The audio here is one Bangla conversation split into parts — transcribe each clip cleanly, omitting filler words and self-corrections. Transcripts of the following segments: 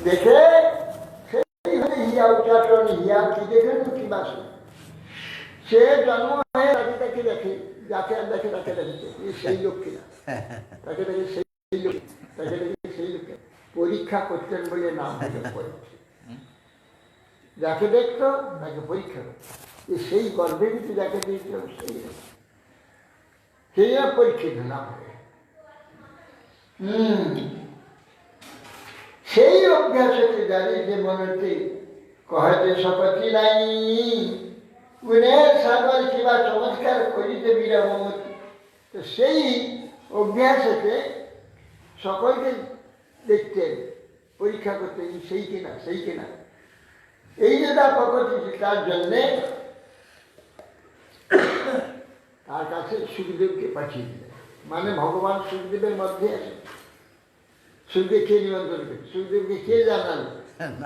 দেখে সেইভাবে হিয়া উচ্চারণ হিয়া কি দেখে কি বাসে সে জন্ম হয়ে তাকে দেখে যাকে আর দেখে তাকে দেখে সেই লোক কিনা তাকে দেখে সেই লোক তাকে দেখে সেই লোককে পরীক্ষা করতেন বলে নাম পড়েছে যাকে দেখতো তাকে পরীক্ষা করত সেই গর্ভে কিন্তু যাকে দিয়েছিল সেই পরীক্ষিত নাম হবে সেই অভ্যাসকে দাঁড়িয়ে যে মনটি কহতে শপথি নাই গুণের সাগর কিবা চমৎকার করিতে বিরামতি তো সেই অভ্যাসকে সকলকে দেখতেন পরীক্ষা করতেন সেই কিনা সেই কিনা এই যে তার প্রকৃতি তার জন্যে তার কাছে সুখদেবকে পাঠিয়ে দিলেন মানে ভগবান সুখদেবের মধ্যে আছে সুখদেব কে নিমন্ত্রণ করে সুখদেবকে কে জানাল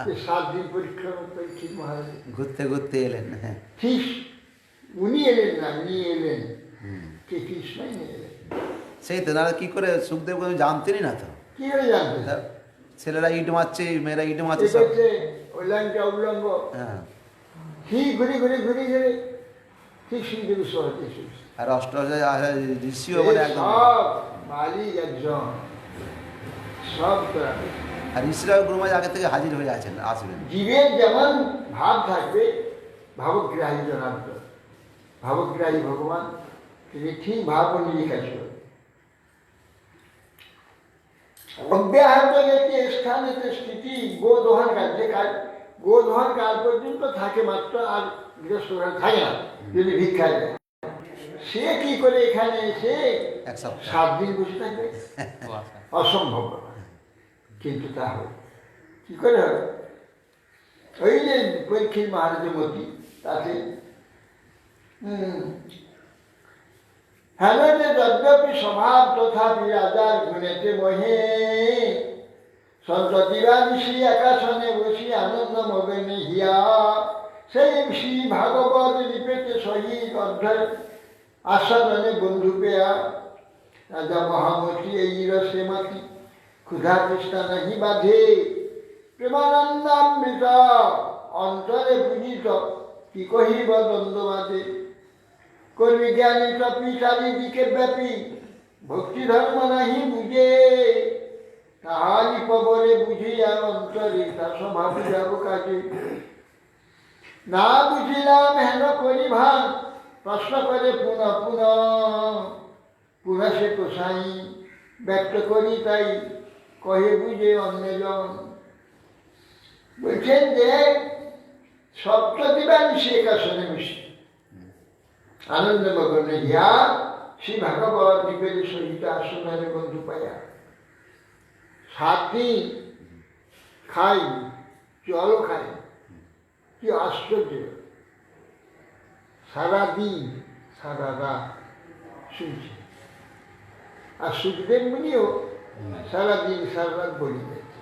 যে 7 দিন পরীক্ষিত মহারাজ ঘুরতে ঘুরতে এলেন ঠিক উনি এলেন না নিয়ে এলেন কে কৃষ্ণই নিয়ে এলেন সেই তো নাহলে কি করে সুখদেব জানতেনই না তো কি করে জানতেন ছেলেরা ইট মারছে মেয়েরা ইট মারছে উল্লঙ্গ উল্লঙ্গ ঠিক ঘুরে ঘুরে ঘুরে ঘুরে ঠিক সুখদেব সহজে আর ঋষিও মানে একদম সব মালিক একজন সব আর ঋষিরাও গুরুমাজ আগে থেকে হাজির হয়ে আছেন আসবেন জীবের যেমন ভাব থাকবে ভাবগ্রাহী জনার্দ ভাবগ্রাহী ভগবান তিনি ঠিক ভাব অনুযায়ী কাজ করবেন অব্যাহত একটি স্থানেতে স্থিতি গোদোহন কাল যে কাল গোদোহন কাল পর্যন্ত থাকে মাত্র আর গৃহস্থ থাকে না যদি ভিক্ষায় দেয় সে কি করে এখানে এসে 7 দিন বসে থাকবে অসম্ভব কিন্তু তা হবে কি করে হবে ওই যে পরীক্ষিত মহারাজের মতি তাতে হ্যালো যে যদ্যপি স্বভাব তথাপি রাজার গুণেতে মহে সন্ততিরা ঋষি একাশনে বসি আনন্দ মগনে হিয়া সেই শ্রী ভাগবত লিপেতে সহিত অধ্যায় আস্বাদনে বন্ধু পেয়া রাজা মহামতি এই রসে মাতি ক্ষুধা তৃষ্ণা নাহি বাধে প্রেমানন্দামৃত অন্তরে বুঝিত কি কহিব দ্বন্দ্ববাদে কর্মী জ্ঞানী তপি চারিদিকে ব্যাপী ভক্তি ধর্ম নাহি বুঝে তাহারি পবরে বুঝিয়া অন্তরে তা স্বভাবে যাব কাজে না বুঝিলাম হেন করি ভান প্রশ্ন করে পুনঃ পুনঃ পুনঃ সে কোসাই ব্যক্ত করি তাই কহে বুঝে অন্যজন বলছেন যে সপ্তদিবান সে একাশনে মিশে আনন্দ মগ্নে হিয়া শ্রী ভাগবত নিবেদ সহিত আসনে বন্ধু পাইয়া 7 দিন খাই জলও খাই কি আশ্চর্য সারাদিন সারা রাত শুনছে আর সুখদেব মুনিও সারাদিন সারা রাত বলি যাচ্ছে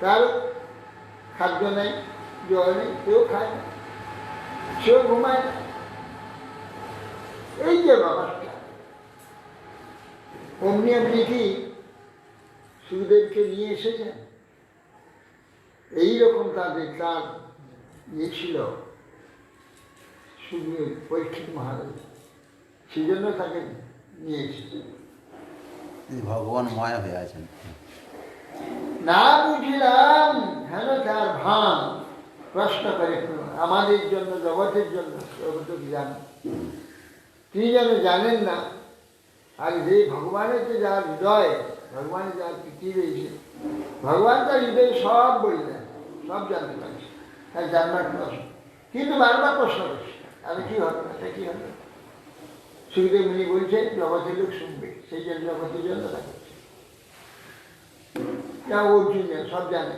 তার খাদ্য নেই জল নেই কেউ খায় না সেও ঘুমায় না এই যে ব্যাপারটা অমনি আপনি কি সুখদেবকে নিয়ে এসেছেন এইরকম তাদের তার ইয়ে ছিল সুখদেব পরীক্ষিত মহারাজ সেই জন্য তাকে নিয়ে এসেছেন ভগবান মায়া হয়ে আছেন না বুঝলাম হেন তার ভান প্রশ্ন করে আমাদের জন্য জগতের জন্য জগৎ জান তিনি যেন জানেন না আর যে ভগবানের যে যার হৃদয় ভগবানের যার প্রীতি রয়েছে ভগবান তার হৃদয়ে সব বললেন সব জানতে পারছে তাই জানবার প্রশ্ন কিন্তু বারবার প্রশ্ন করছে আমি কী হবে এটা কী হবে সুখদেব মুনি বলছেন জগতের লোক শুনবে সেই জন্য জগতের জন্য তা করছে অর্জুন সব জানে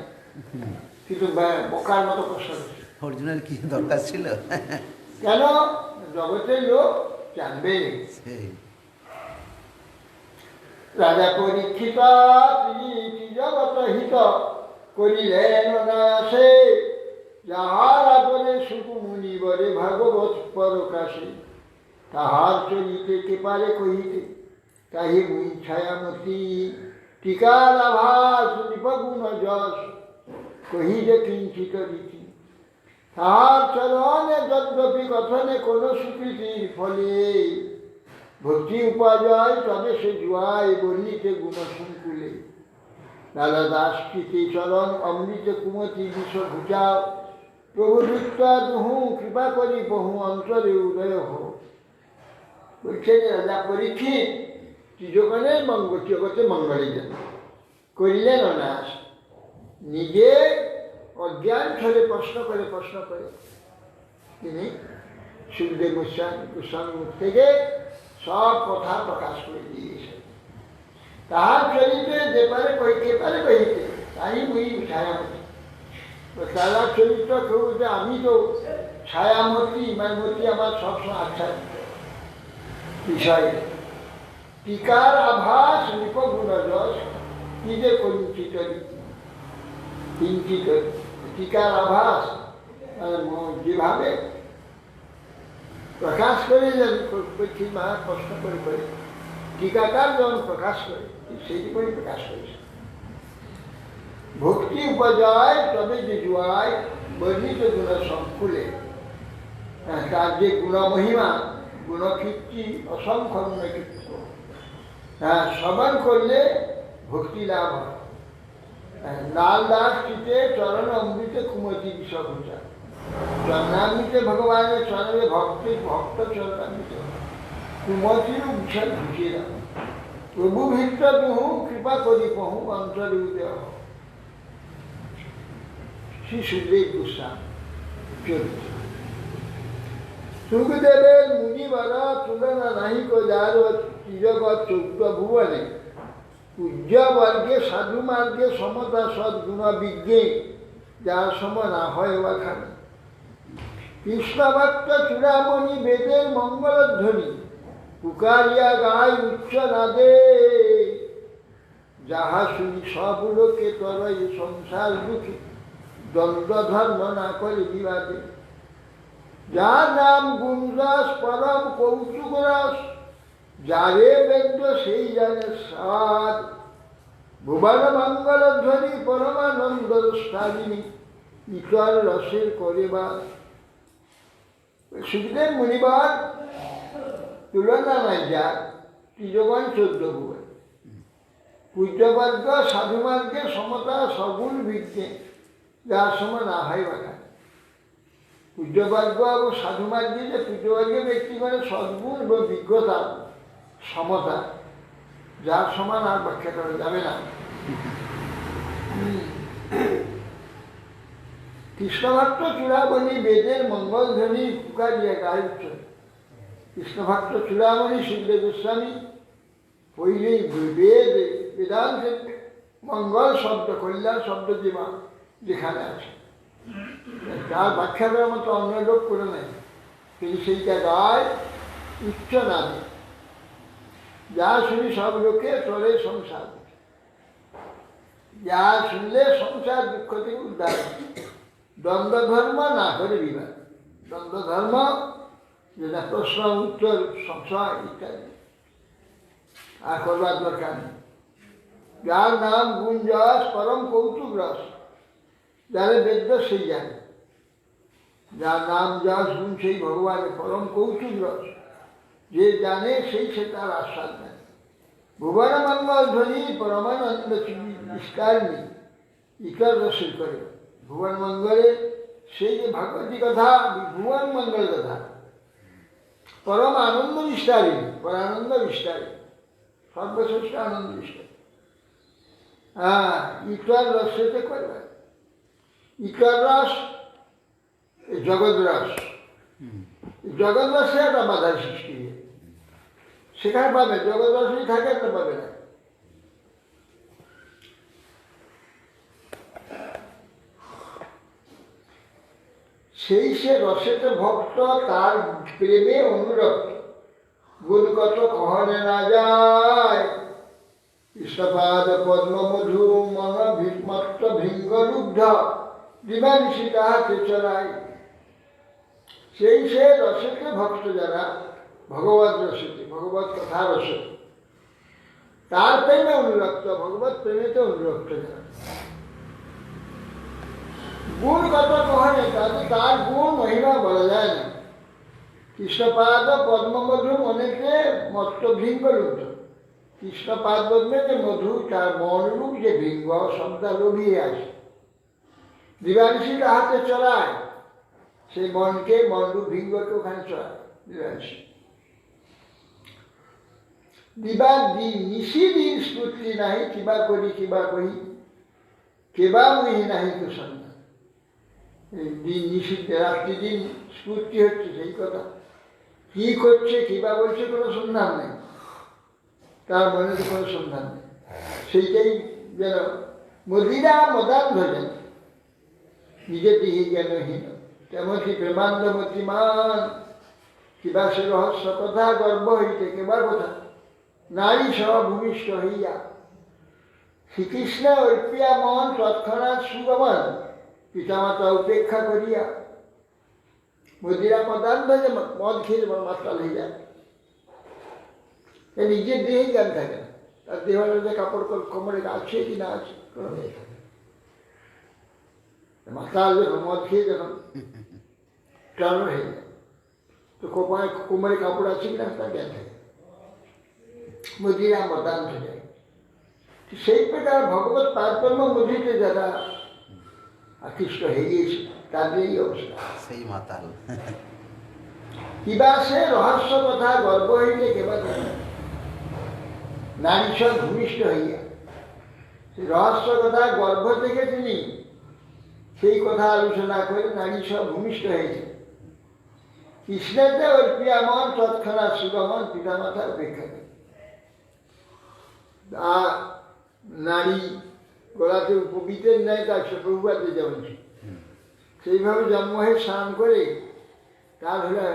কিন্তু বোকার মতো প্রশ্ন করছে অর্জুনের কি দরকার ছিল কেন জগতের লোক জানবে রাজা পরীক্ষিত জগত হিত করিলেন না সে যাহার আদরে সুকুমুনি করে ভাগবত পরকাশে, তাহার চরিতে কে পারে কহিতে, তাহি মুই ছায়ামতি টিকার আভাস নিপগুণ যশ, কহি যে কিঞ্চিত রীতি। তাহার চরণে যদ্যপি কথনে কোন স্বীকৃতির ফলে, ভক্তি উপাজয় তবে সে জুয়ায় বর্ণিতে গুণ সংকুলে। লালা দাস কৃতি চরণ অমৃত কুমতি বিষ ঘুচাও, প্রভু দৃষ্টা দুহু কৃপা করি বহু অন্তরে উদয় হো। বলছেন রাজা পরীক্ষিত ত্রিজগণের মঙ্গল জগতে মঙ্গলে যেন করিলেন অনায়াস। নিজে অজ্ঞান ছলে প্রশ্ন করে তিনি সুখদেব গোস্বামী মুখ থেকে সব কথা প্রকাশ করে দিয়েছেন। তাহার চরিত্রে যে পারে কহিতে পারে কহিতে, তাই মুই ছায়ামতি। তারা চরিত্র কেউ যে আমি তো ছায়ামতি ইমানমতি আমার সবসময় আচ্ছাদিত বিষয়। টিকার আভাস নিপগুণ যশ, কি যে কিঞ্চিত কিঞ্চিত টিকার আভাস যেভাবে প্রকাশ করে যেন প্রশ্ন করে টিকাকার যখন প্রকাশ করে সেইটি করে প্রকাশ করেছে। ভক্তি উপজয় তবে যে জুয়ায় বর্ণিত গুণ সংকুলে, তার যে গুণমহিমা গুণকীর্তি অসংখ্য গুণকীর্তি, শ্রবণ করলে ভক্তি লাভ হয়। লাল দাস চিতে চরণ অমৃতে কুমতি বিষঘুচা, চরণামৃতে ভগবানের চরণে ভক্ত চরণামৃত কুমতির বিষয় ঘুষিয়ে দাও। প্রভু ভিত্ত তুহু কৃপা করি বহু অন্তরে উদয়। শ্রী সুখদেব গোস্বামী চরিত্র। সুখদেবের মুনিবর তুলনা নাহি কো যার ত্রিজগৎ 14 ভুবনে, পূজ্য বর্গে সাধু মার্গে সমতা সদ্গুণ বিজ্ঞে, যার সম না হয় ওখানে। কৃষ্ণভক্ত চূড়ামণি বেদের মঙ্গলধ্বনি, পুকারিয়া গায় উচ্চ নাদে, যাহা শুনি সব লোকে তরই সংসার দুঃখী, দ্বন্দ্ব ধর্ম না করে বিবাদে। যার নাম গুণরস পরম কৌতুক রস, যারে বেদ্য সেই জানে সাদ, ভুবন মঙ্গল ধ্বনি পরমানন্দ স্থায়িনী, ইতর রসের করে বাস। সুখদেব মুনিবার তুলনা নাই যার, ত্রিজগণ 14 ভুবন। পূজ্যবর্গ সাধুমার্গে সমতা সগুণ বিজ্ঞে, যার সময় না হয় বাখা। পূজ্যবর্গ এবং সাধুমার্গে যে পূজ্যবর্গের ব্যক্তিগণের সদ্গুণ এবং বিজ্ঞতা সমতা, যার সমান আর ব্যাখ্যা করা যাবে না। কৃষ্ণভক্ত চূড়ামণি বেদের মঙ্গলধ্বনি পুকারিয়া গায় উচ্চ। কৃষ্ণভক্ত চূড়ামণি সুখদেব গোস্বামী পইলেই বেদ বেদান্তের মঙ্গল শব্দ কল্যাণ শব্দ যেখানে আছে, যার ব্যাখ্যা করার মতো অন্য লোক করে নেয়, তিনি সেইটা গায় উচ্চ নামে। যা শুনি সব লোকে চলে সংসার, যা শুনলে সংসার দুঃখ থেকে উদ্ধার। দ্বন্দ্ব ধর্ম না করে বিবাদ। দ্বন্দ্ব ধর্ম যেটা প্রশ্ন উত্তর সংশয় ইত্যাদি আর করবার দরকার নেই। যার নাম গুণ যশ পরম কৌতুক রস, যারে বেদ্য সেই জানে। যার নাম যশ গুণ সেই ভগবানের পরম কৌতুক রস, যে জানে সেই সে তার আশ্বাস দেয়। ভুবন মঙ্গল ধ্বনি পরমানন্দ বিস্তারিণী, ইতর রসের করে। ভুবন মঙ্গলে সেই যে ভাগবতী কথা, ভুবন মঙ্গল কথা, পরম আনন্দ বিস্তারিণী, পরানন্দ বিস্তারিণী, সর্বশ্রেষ্ঠ আনন্দ বিস্তারিণী। ইতর রসেতে করবে। ইতর রস জগৎ রস, জগৎ রসে একটা বাধার সৃষ্টি, সেখানে পাবে। জগৎ রসই থাকে, একটা পাবে না। সেই সে রসেতে ভক্ত, তার প্রেমে অনুরক্ত, গুণ কত কহনে না যায়। কৃষ্ণপাদ পদ্মমধু মন ভীষ্মত্ত ভৃঙ্গলুব্ধ, দিবানিশি তাহাকে চড়াই। সেই সে রসকে ভক্ত যারা, ভগবত রসকে, ভগবত কথা রসকে, তার প্রেমে অনুরক্ত, ভগবত প্রেমেতে অনুরক্ত যারা। গুণ কত কহনে, তাতে তার গুণ মহিমা বলা যায় না। কৃষ্ণপাদ পদ্মমধু মনেতে মত্ত ভৃঙ্গ লুব্ধ। কৃষ্ণপাদ পদ্মে যে মধু, তার মনরূপ যে ভৃঙ্গ সবটা লোভিয়ে আসে, দিবানিশি তাহাতে চড়ায়, সেই মনকে, মনরূপ ভৃঙ্গকে ওখানে চড়ায় দিবানিশি। দিবা নিশি দিন স্ফূর্তি নাহি, কিবা করি কিবা কহি, কেবা মুহি নাহি তো সন্ধ্যা। দিন নিষিদ্ধ, রাত্রি দিন স্ফূর্তি হচ্ছে সেই কথা, কি করছে কিবা বলছে কোনো সন্ধান নেই, তার মনে তো কোনো সন্ধান নেই। সেইটাই যেন মদিরা মদান ভোজন, নিজে দিহি জ্ঞানহীন, তেমনকি প্রেমানন্দ মতিমান, কিবা সে রহস্য কথা গর্ব হইতে, কেবা কথা নারী সহ ভূমিষ্ঠ হইয়া, শ্রীকৃষ্ণ অর্পিয়া মন তৎক্ষণাৎ সুগমন, পিতামাতা উপেক্ষা করিয়া। মদিরা মদান ভোজন, মদ খেয়ে যেমন মাতাল হয়ে যায়, নিজের দেহেই জ্ঞান থাকে না, তার দেহ যে কাপড় কোমরে আছে কি না আছে কোনো নেই থাকে। মাতাল যখন মদ খেয়ে যখন টানো হয়ে যায়, তো কোমরে কাপড় আছে কিনা তার জ্ঞান থাকে। মদিরা মদান ভোজন, সেই প্রকার ভগবত পারকর্ম মধ্যে যারা আকৃষ্ট হয়ে গিয়েছে তাদের এই অবস্থা। সেই মাতাল কিবা সে রহস্য কথা গর্ব হইলে কেবা নারী সব ভূমিষ্ঠ হইয়া, সেই রহস্য কথা গর্ভ থেকে তিনি সেই কথা আলোচনা করে নারী সব ভূমিষ্ঠ হয়েছে। কৃষ্ণেতে অর্পিয়া মন তৎক্ষণাৎ সুগমন, পিতামাতা উপেক্ষা করে। নারী গলাতে উপবীতের নেয়, তার প্রভুপাতে যেমন সেইভাবে জন্ম হয়ে স্নান করে তার হলে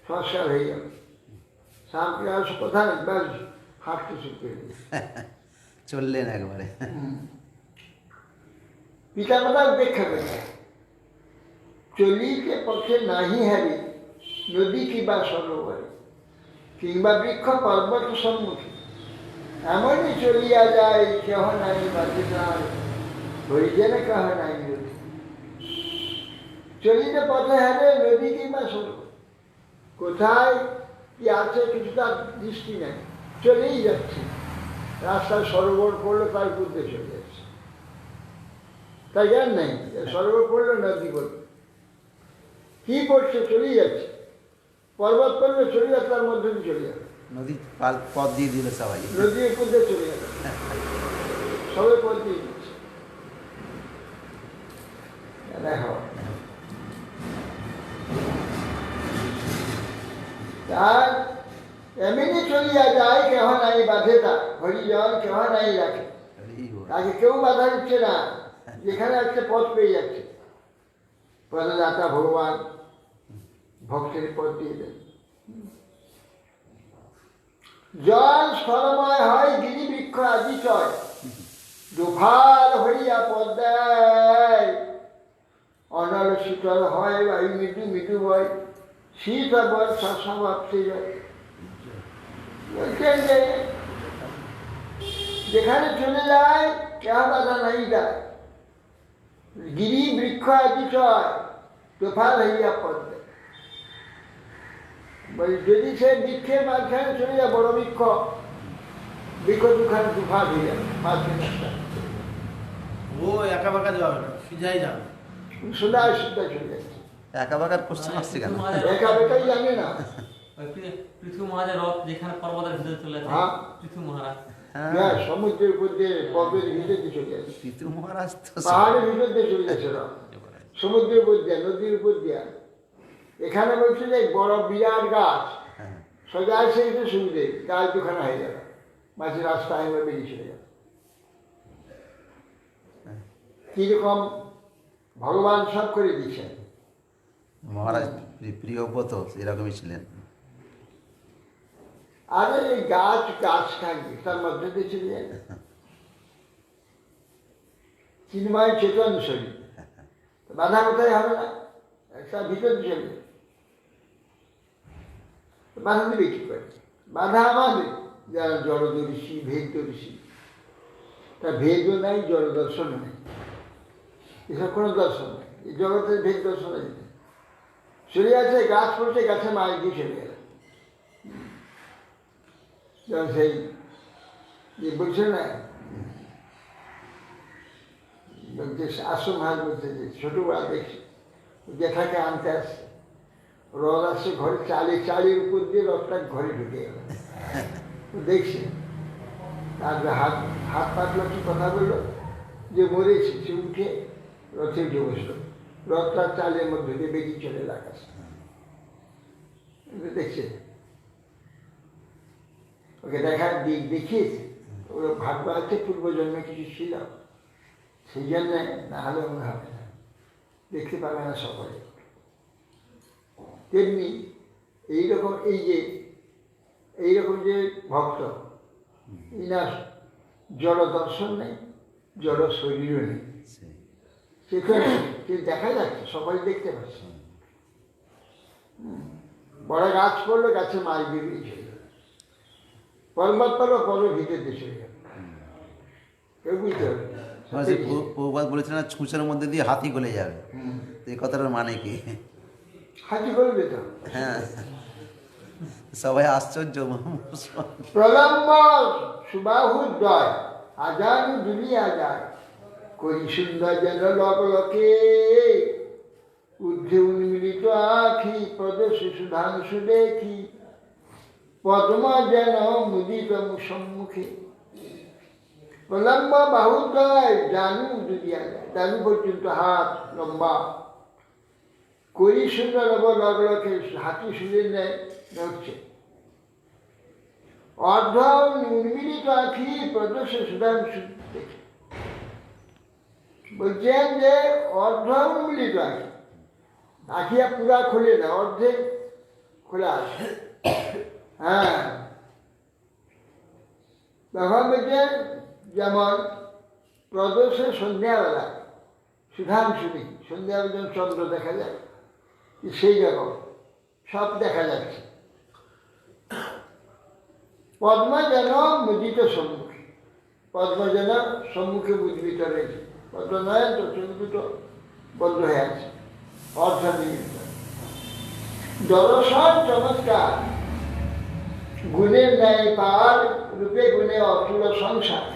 সংস্কার হয়ে যাবে। স্নান করে আর কথা নেই, ব্যাস হাঁটতে শুরু করে চললেন একবারে। পিতামাতা উপেক্ষা করে। চলিতে পক্ষে নাহি হারি, নদী কিংবা সরোবরে, কিংবা বৃক্ষ পর্বত সম্মুখে, এমনই চলিয়া যায় কেহ নাই বাজে নাই, হরিজনে কেহ নাই নদী। চলিতে পথে হারে নদী কিংবা সরোবর, কোথায় কি আছে কিছু তার দৃষ্টি নেই, চলেই যাচ্ছে। রাস্তায় সরোবর পড়লো, তার বুদ্ধে চলে যাচ্ছে, তাই জ্ঞান নেই। সরোবর পড়লো, নদী পড়লো, কি পড়ছে চলেই যাচ্ছে। পর্বত পড়লে চলে যাচ্ছে, তার মধ্যে দিয়ে চলে যাবে। নদী পথ দিয়ে দিল সবাই, নদীর উপর দিয়ে চলে যাবে, সবাই পথ দিয়ে দিচ্ছে। দেখো তার এমনি চলিয়া যায়, কেহ নাই বাধে, তা হরিজন কেহ নাই রাখে, তাকে কেউ বাধা দিচ্ছে না, যেখানে আছে পথ পেয়ে যাচ্ছে। পদদাতা ভগবান ভক্তের পথ দিয়ে দেন। জল স্থলময় হয়, গিরি বৃক্ষ আদি চয়, দুফাল হইয়া পদ্মায়, অনল শীতল হয়, বায়ু মৃদু মৃদু বয়, শীত বর্ষা সমাপ্তি যায়। বলছেন যে যেখানে চলে যায় কেহ বাধা নাই যায়, গিরি বৃক্ষ আদি চয়, দুফাল হইয়া পদ্মায়। যদি সে বৃক্ষের মাঝখানে চলে যায়, বড় বৃক্ষ, বৃক্ষ দুখানে দুফাল হয়ে যাবে, মাঝখানে ও একা বাঁকা যাবে না, সিধাই যাবে। সোজায় সোজা চলে যাচ্ছে। একা বাঁকার কোশ্চেন আসছে কেন? একা বেকাই জানে না। পৃথু মহারাজের রথ যেখানে পর্বতের ভিতরে চলে যায়, হ্যাঁ। পৃথু মহারাজ হ্যাঁ, সমুদ্রের উপর দিয়ে পর্বের ভিতর দিয়ে চলে যাচ্ছে, পিতৃ মহারাজ তো পাহাড়ের ভিতর দিয়ে চলে যাচ্ছে ওরা, সমুদ্রের উপর দিয়ে, নদীর উপর দিয়ে। এখানে বলছে যে বড় বিরাট গাছ, হ্যাঁ, সোজা এসে একটু সুবিধে, গাছ দুখানা হয়ে যাবে, মাঝে রাস্তা হয়ে বেরিয়ে চলে যাবে। কিরকম ভগবান সব করে দিচ্ছেন। মহারাজ প্রিয়ব্রত এরকমই ছিলেন। আরে এই গাছ গাছ থাকবে, তার মধ্যে দিয়ে চলে যায় না। চিন্ময় চেতন শরীর, বাধা কোথায় হবে না, একটা ভিতর চলবে। বাধা দেবে কি করে? বাধা আমাদের যারা জড়দর্শী, ভেদদর্শী। তা ভেদও নাই, জড় দর্শনও নেই, এসব কোনো দর্শন নেই। এই জগতের ভেদ দর্শন নেই। চলে আছে, গাছ পড়ছে, গাছে মাছ দিয়ে চলে গেল। যেমন সেই যে বলছে না, বলছে আশ্রম হাত বলছে যে ছোটবেলা দেখছি জেঠাকে আনতে আসছে, রথ আসছে ঘরে, চালের উপর দিয়ে রথটা ঘরে ঢুকে গেল। দেখছে, তারপরে হাত পাতলো, কি কথা বললো, যে মরেছে, সে উঠে রথে উঠে বসলো, রথটা চালের মধ্যে দিয়ে বেরিয়ে চলে এলো আকাশে। দেখছে, ওকে দেখিয়েছে, ওর ভাগ্য আছে পূর্বজন্মে কিছু ছিল, সেই জন্যে, না হলে মনে হবে না, দেখতে পাবে না সকলে। তেমনি এইরকম এইরকম যে ভক্ত, ইনার জড় দর্শন নেই, জড় শরীরও নেই, সেখানে দেখা যাচ্ছে, সকলে দেখতে পাচ্ছে। বড় গাছ পড়লো, গাছে মাছ বেরিয়ে চলে গেল, পর্বত পড়লো, পর্বত ভিতর দিয়ে চলে গেল, কেউ বুঝতে পারবে না। প্রভুপাদ বলেছেন না, ছুঁচের মধ্যে দিয়ে হাতি গলে যাবে, এই কথাটার মানে কি? হাতি করবে তো। হ্যাঁ, সবাই আশ্চর্য। প্রলম্ব সুবাহুদ্বয় আজানু দুলিয়া যায়, করি সুন্দর যেন লোকে, ঊর্ধ্বে উন্মিলিত আখি, প্রদর্শি সুধাংশু দেখি, পদ্ম যেন মুদিত সম্মুখে। প্রলম্ব বাহুদ্বয় জানু দুলিয়া যায়, জানু পর্যন্ত হাত লম্বা, করি সুন্দর লোকে, হাতি সুরের নেয় নড়ছে, অর্ধ উন্মিলিত আখি, প্রদর্শ সুধাংশু দেখে। বলছেন যে অর্ধ উন্মিলিত আখি, আখি আর পুরা খোলে না, অর্ধেক খোলা আছে। হ্যাঁ, তখন বলছেন যেমন প্রদর্শে সন্ধ্যাবেলা সুধাংশু নেই, সন্ধ্যাবেলা যেমন চন্দ্র দেখা যায়, সেই রকম সব দেখা যাচ্ছে। পদ্ম যেন মুদিত সম্মুখে, পদ্ম যেন সম্মুখে উদ্ভিত রয়েছে, পদ্ম নয় তো, চোখ দুটো বন্ধ হয়ে আছে, অর্ধনিমিত্ত। দর্শন চমৎকার, গুণের ন্যায় পার, রূপে গুণে অতুল সংসার,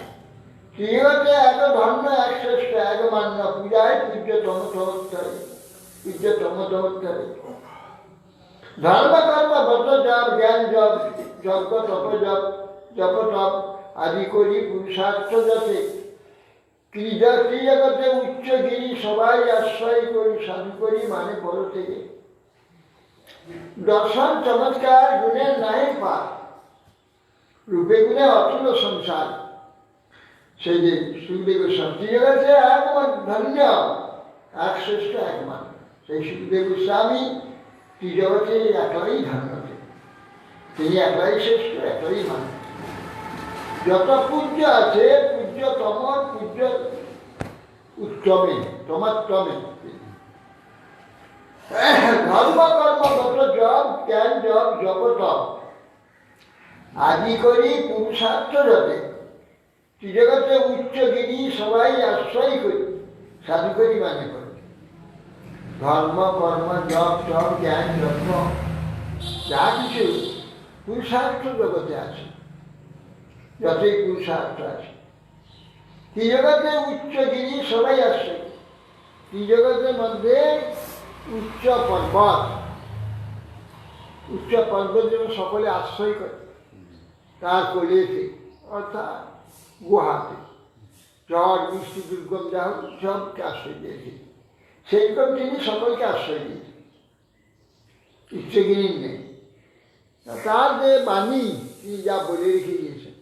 শ্রীহতে এক ধন্য, এক শ্রেষ্ঠ, এক মান্য, পূজায় পূজ্যতম তমোত্তরে, পূজ্যতম তমোত্তরে। ধর্ম কর্ম ব্রত জপ, জ্ঞান জপ, যজ্ঞ তপ জপ, জপ তপ আদি করি পুরুষার্থ যাতে, ত্রিজগতে উচ্চগিরি সবাই আশ্রয় করি, সাধু করি মানে বড় থেকে। দর্শন চমৎকার, গুণের নাই পার, রূপে গুণে অতুল সংসার, সেই যে সুখদেব গোস্বামী ত্রিজগতে এক ধন্য, এক শ্রেষ্ঠ, এক মান, সেই সুখদেব গোস্বামী ত্রিজগতে একলাই ধন্য, তিনি একলাই শ্রেষ্ঠ, একলাই মান। যত পূজ্য আছে, পূজ্যতম, পূজ্য উত্তমে, তোমাত্তমে। ধর্ম কর্ম ব্রত জপ, জ্ঞান জপ, জপ তপ আদি করি পুরুষার্থ যাতে, ত্রিজগতে উচ্চগিরি সবাই আশ্রয় করি, সাধু করি মানে করি। ধর্ম কর্ম জপ তপ জ্ঞান যত্ন যা কিছু পুরুষার্থ জগতে আছে, যতই পুরুষার্থ আছে, ত্রিজগতে উচ্চগিরি সবাই আশ্রয়। ত্রিজগতের মধ্যে উচ্চ পর্বত যেন সকলে আশ্রয় করে, তার কোলেতে অর্থাৎ গুহাতে, ঝড় বৃষ্টি দুর্গম যা হোক সবকে আশ্রয় দিয়েছে, সেইরকম তিনি সকলকে আশ্রয় দিয়েছে, উচ্চগিরির নেই। তার যে বাণী তিনি যা বলে রেখে দিয়েছেন,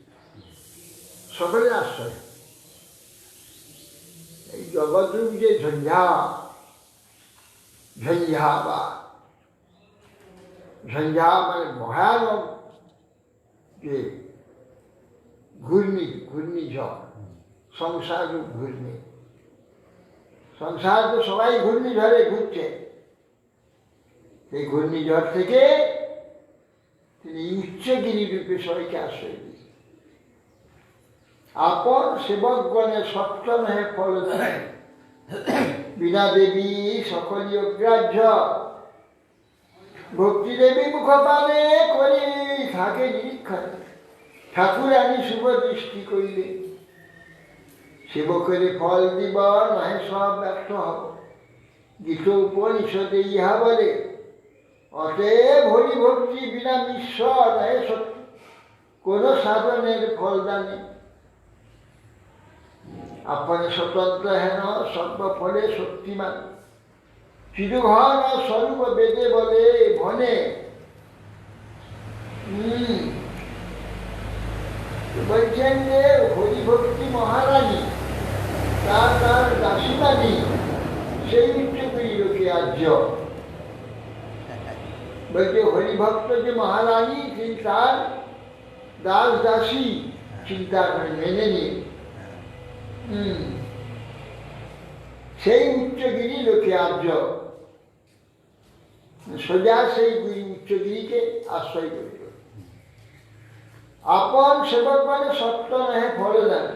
সকলের আশ্রয়। এই জগৎরূপ যে ঝঞ্ঝা মানে ভয়ানক যে ঘূর্ণিঝড়, সংসার রূপ ঘূর্ণি, সংসার তো সবাই ঘূর্ণিঝড়ে ঘুরছে, সেই ঘূর্ণিঝড় থেকে উচ্চগিরি রূপে সবাইকে আশ্রয় দিয়েছে। আপন সেবকগণে সত্য নহে ফল দেয়, বিনা দেবী সকলই অগ্রাহ্য। ভক্তি দেবী মুখপানে করি থাকে নিরীক্ষণ, ঠাকুরানী শুভ দৃষ্টি করিলে সেবকের ফল দিব নহে সব ব্যর্থ হব। গীত উপনিষদে ইহা বলে, অতএব হরি ভক্তি বিনা মিশ্র নহে সত্য, কোন সাধনের ফলদানে। আপনে স্বতন্ত্র হেন সর্বফলে শক্তিমান, চিরঘন স্বরূপ বেদে বলে ভনে। বলছেন যে হরিভক্তি মহারানী তার দাসীবাদী সেই উচ্চকরি লোকে আর্য। বলছে হরিভক্ত যে মহারানী তিনি তার দাস দাসী চিন্তা করে মেনে নিয়ে সেই উচ্চগিরি লোকে আর্য, সোজা সেই উচ্চগিরিকে আশ্রয় করিল। আপন সেবক মানে সত্য নহে ফল দেন,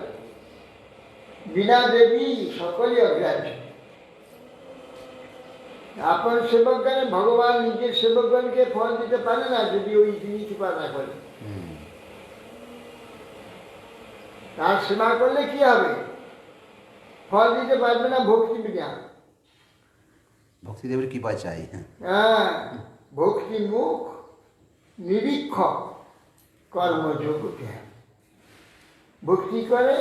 বিনা দেবী সকলই অগ্রাহ্য। আপন সেবকগণে ভগবান নিজের সেবকগণকে ফল দিতে পারে না যদি ওই তিনি কৃপা না করে। তার সেবা করলে কি হবে? ফল দিতে পারবে না ভক্তি বিনা। ভক্তিদেবের কৃপা চাই। হ্যাঁ, ভক্তি মুখ নিরীক্ষক কর্মযোগ জ্ঞান। ভক্তি করে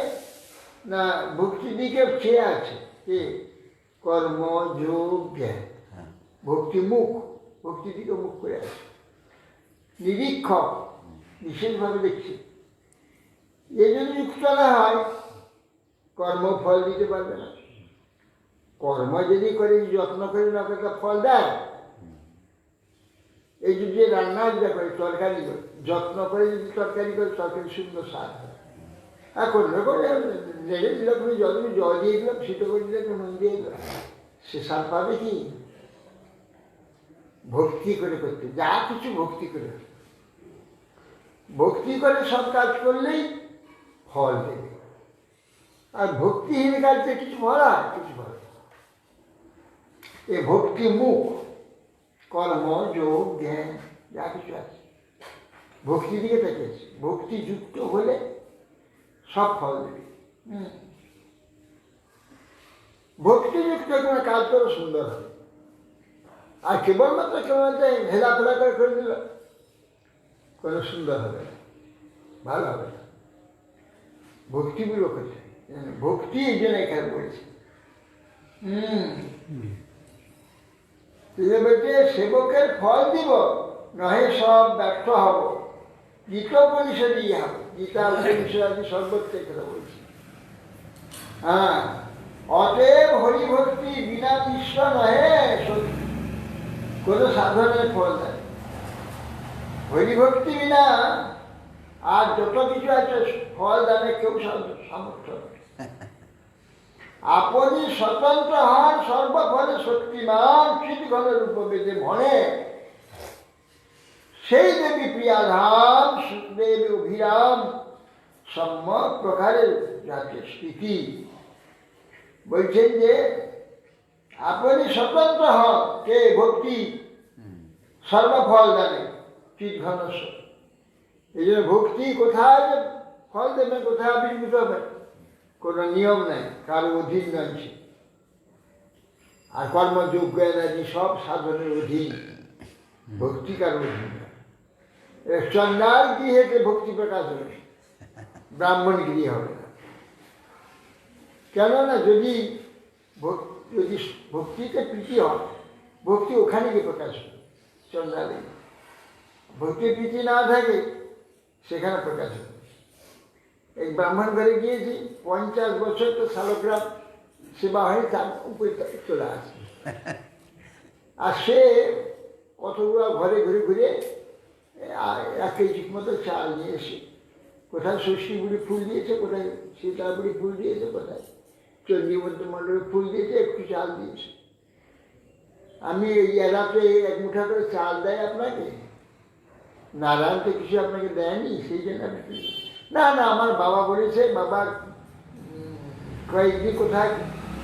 না, ভক্তি দিকে চেয়ে আছে কে? কর্মযোগ জ্ঞান। ভক্তি মুখ, ভক্তি দিকে মুখ করে আছে। নিরীক্ষক বিশেষভাবে দেখছে। এ যদি যুক্ত না হয় কর্মফল দিতে পারবে না। কর্ম যদি করে যত্ন করে না করে ফল দেয়। এই যে রান্না যা করে তরকারি করে যত্ন করে যদি তরকারি করে তরকারি সুন্দর স্বাদ হয়। আর করলে করে লেগে দিল তুমি জল দিয়ে দিলাম, সিদ্ধ করে দিলে নুন দিয়ে দিলাম, সে স্বাদ পাবে কি? ভক্তি করে করতে, যা কিছু ভক্তি করে, ভক্তি করে সব কাজ করলেই ফল দেবে। আর ভক্তিহীন কাজে কিছু ভরা কিছু ভরা। এ ভক্তি মুখ কর্ম যোগ জ্ঞান যা কিছু আছে ভক্তি দিকে তাকিয়েছে। ভক্তি যুক্ত হলে সব ফল দেবে। ভক্তিযুক্ত কোনো কাজ করে সুন্দর হবে। আর কেবলমাত্র হেলা ফেলা করে দিল কোনো সুন্দর হবে না, ভালো হবে না। ভক্তিগুলো করছে, ভক্তি এই জন্য এখানে বলছে। বলছে সেবকের ফল দিব নহে সব ব্যর্থ হব। গীতা উপনিষদে ইহা, গীতা উপনিষদ আমি সর্বত্র কথা বলছি। হ্যাঁ, অতএব হরিভক্তি বিনা বিশ্ব নহে সত্যি, কোন সাধনের ফল দেয়। হরিভক্তি বিনা আর যত কিছু আছে ফল দানে কেউ সামর্থ্য নেই। আপনি স্বতন্ত্র হন সর্বফলে শক্তিমান, চিৎঘন রূপ বেদে ভনে। সেই দেবী প্রিয়াধাম সুখদেব অভিরাম সম্যক প্রকারের যাকে স্থিতি। বলছেন যে আপনি স্বতন্ত্র হন কে? ভক্তি সর্বফল দানে চিৎঘন। এই জন্য ভক্তি কোথায় ফল দেবে, কোথায় আবির্ভূত হবে কোনো নিয়ম নেই, কারো অধীন নয়। আর কর্মযোগ্য এনার্জি সব সাধনের অধীন, ভক্তি কারো অধীন নয়। চন্ডাল গৃহেতে ভক্তি প্রকাশ হবে, ব্রাহ্মণ গৃহে হবে না। কেননা যদি ভক্তিতে প্রীতি হয়, ভক্তি ওখানে গিয়ে প্রকাশ হবে। চন্ডালে ভক্তি প্রীতি না থাকে সেখানে প্রকাশ হবে। এই ব্রাহ্মণ ঘরে গিয়েছি, 50 বছর তো শালগ্রাম সেবা হয়ে তার উপরে চলে আসে। আর সে কতগুলো ঘরে ঘুরে ঘুরে 1 কেজি মতো চাল নিয়ে এসে, কোথায় ষষ্ঠী বুড়ি ফুল দিয়েছে, কোথায় সীতা বুড়ি ফুল দিয়েছে, কোথায় চণ্ডীমন্ত মণ্ডলে ফুল দিয়েছে, একটু চাল দিয়েছে। আমি এরা তো 1 মুঠা করে চাল দেয় আপনাকে, নারায়ণ তো কিছু আপনাকে দেয়নি, সেই জন্য আপনি না না আমার বাবা বলেছে, বাবা কয়েকদিন কোথায়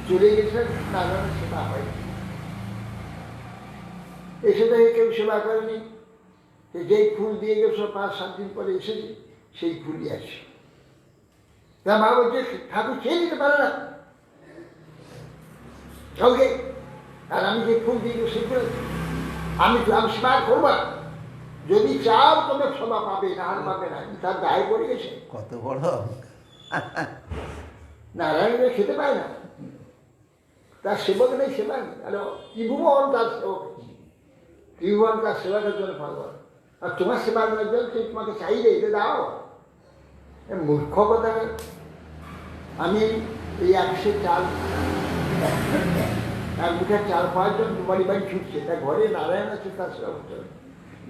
চলে গেছেন, নারায়ণের সেবা হয়, এসে থেকে কেউ সেবা করেনি, যেই ফুল দিয়ে গেছে 5-7 দিন পরে এসেছে সেই ফুলই আছে। তা মা বলছে ঠাকুর খেয়ে নিতে পারে না কাউকে, আর আমি যে ফুল দিয়ে সেই ফুল আমি সেবা করবো না, যদি চাও তবে সভা পাবে, না আর পাবে না, তার দায় পড়ে গেছে। কত বড় নারায়ণকে খেতে পায় না, তার সেবক নেই, সেবা নেই। আর ত্রিভুবন তার সেবক, ত্রিভুবন তার সেবাটার জন্য ভগবান, আর তোমার সেবা করার জন্য তুই তোমাকে চাইলে এটা দাও। মূর্খ কথা। আমি এই 100 চাল, 1 মুঠা চাল পাওয়ার জন্য বাড়ি বাড়ি ছুটছে, তার ঘরে নারায়ণ আছে, তার সেবা করতে হবে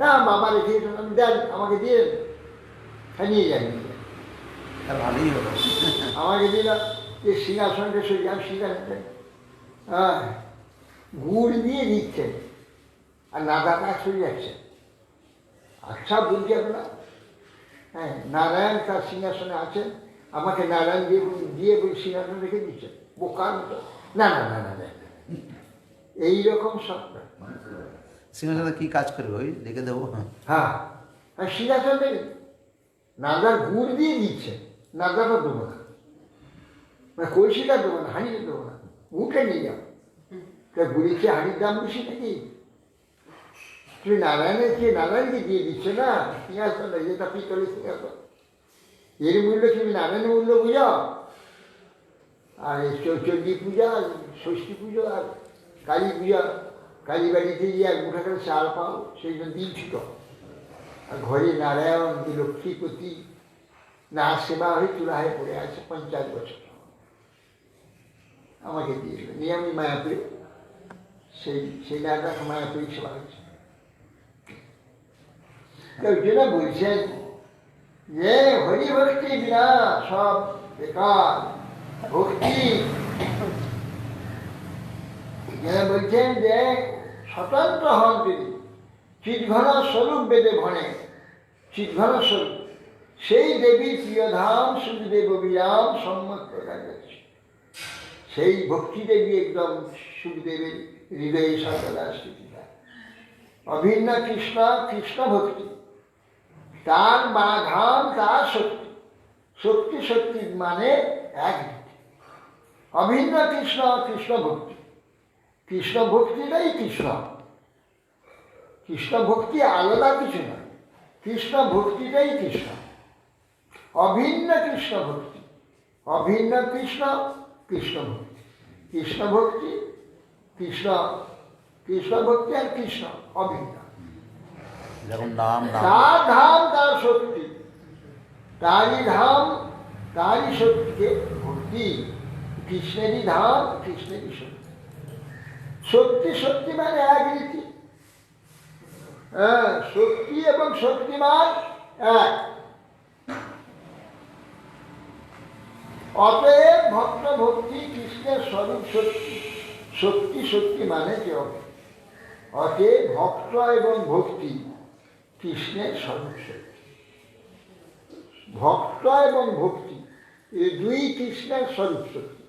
না। বাবা রেখে আমি দেন, আমাকে দিয়ে নিয়ে যাই, ভালোই হলো। আমাকে দিল যে সিংহাসনটা সরিয়ে, আমি সিংহাসনটা গুড় দিয়ে দিচ্ছে আর নাদাটা সরিয়ে যাচ্ছে। আচ্ছা বলছি আপনার, হ্যাঁ নারায়ণ তার সিংহাসনে আছেন, আমাকে নারায়ণ দিয়ে বলে সিংহাসন রেখে দিচ্ছে, বোকার মতো। না না না না না, এইরকম স্বপ্ন। সিংহাসনে কি কাজ করবে, ওই রেখে দেবো। হ্যাঁ হ্যাঁ, সিংহাসন রেখে নাদার গুড় দিয়ে দিচ্ছে, নাদাটা দেবো না, মানে কলসিটা দেবো না, হাঁড়িটা দেবো না, উঠে নিয়ে যাও। তা গুড়িছে হাঁড়ির দাম বেশি নাকি? তুমি নারায়ণকে দিয়ে দিচ্ছে না সিংহাসন, যেটা পিতলের সিংহাসন, এর মূল্য তুমি নারায়ণের মূল্য বুঝাও। আর এই চণ্ডী পূজা, ষষ্ঠী পুজো আর কালী পূজা, কালীবাড়িতে গিয়ে 1 মুঠা করে চাল পাও, সেই জন্য দিন ছিল। আর ঘরে নারায়ণ লক্ষ্মীপতি না সেবা হয়ে চূড়ায় পড়ে আছে 50 বছর, আমাকে দিয়েছিল, নিয়ে আমি মায়াপুরে সেই নারায়ণ মায়াপুরি সেবা হয়েছে। কেউ যেন বলছেন যে হরি ভক্তি বিনা সব বেকার, ভক্তি যারা বলছেন যে স্বতন্ত্র হন তিনি, চিৎঘন স্বরূপ বেদে ভনে, চিৎঘন স্বরূপ সেই দেবীর প্রিয়ধাম সুখদেব বিরাম সম্মত প্রকাশ যাচ্ছে। সেই ভক্তি দেবী একদম সুখদেবের হৃদয়ে সর্বদা স্থিতি, অভিন্ন কৃষ্ণ, কৃষ্ণ ভক্তি তার ধাম, তার শক্তি, শক্তি শক্তি মানে এক, অভিন্ন কৃষ্ণ, কৃষ্ণ ভক্তি, কৃষ্ণ ভক্তিটাই কৃষ্ণ, কৃষ্ণ ভক্তি আলাদা কিছু নয়, কৃষ্ণ ভক্তিটাই কৃষ্ণ, অভিন্ন কৃষ্ণ ভক্তি, অভিন্ন কৃষ্ণ, কৃষ্ণ ভক্তি, কৃষ্ণ ভক্তি, কৃষ্ণ, কৃষ্ণ ভক্তি আর কৃষ্ণ অভিন্ন। তার ধাম, তার শক্তি, তারই ধাম, তারই শক্তিকে ভক্তি, কৃষ্ণেরই ধাম, কৃষ্ণেরই শক্তি। শক্তি শক্তি মানে এক রীতি, হ্যাঁ, শক্তি এবং শক্তিমান এক। অতএব ভক্ত ভক্তি কৃষ্ণের স্বরূপ শক্তি, শক্তি শক্তি মানে কি হবে? অতএব ভক্ত এবং ভক্তি কৃষ্ণের স্বরূপ শক্তি, ভক্ত এবং ভক্তি এই 2 কৃষ্ণের স্বরূপ শক্তি।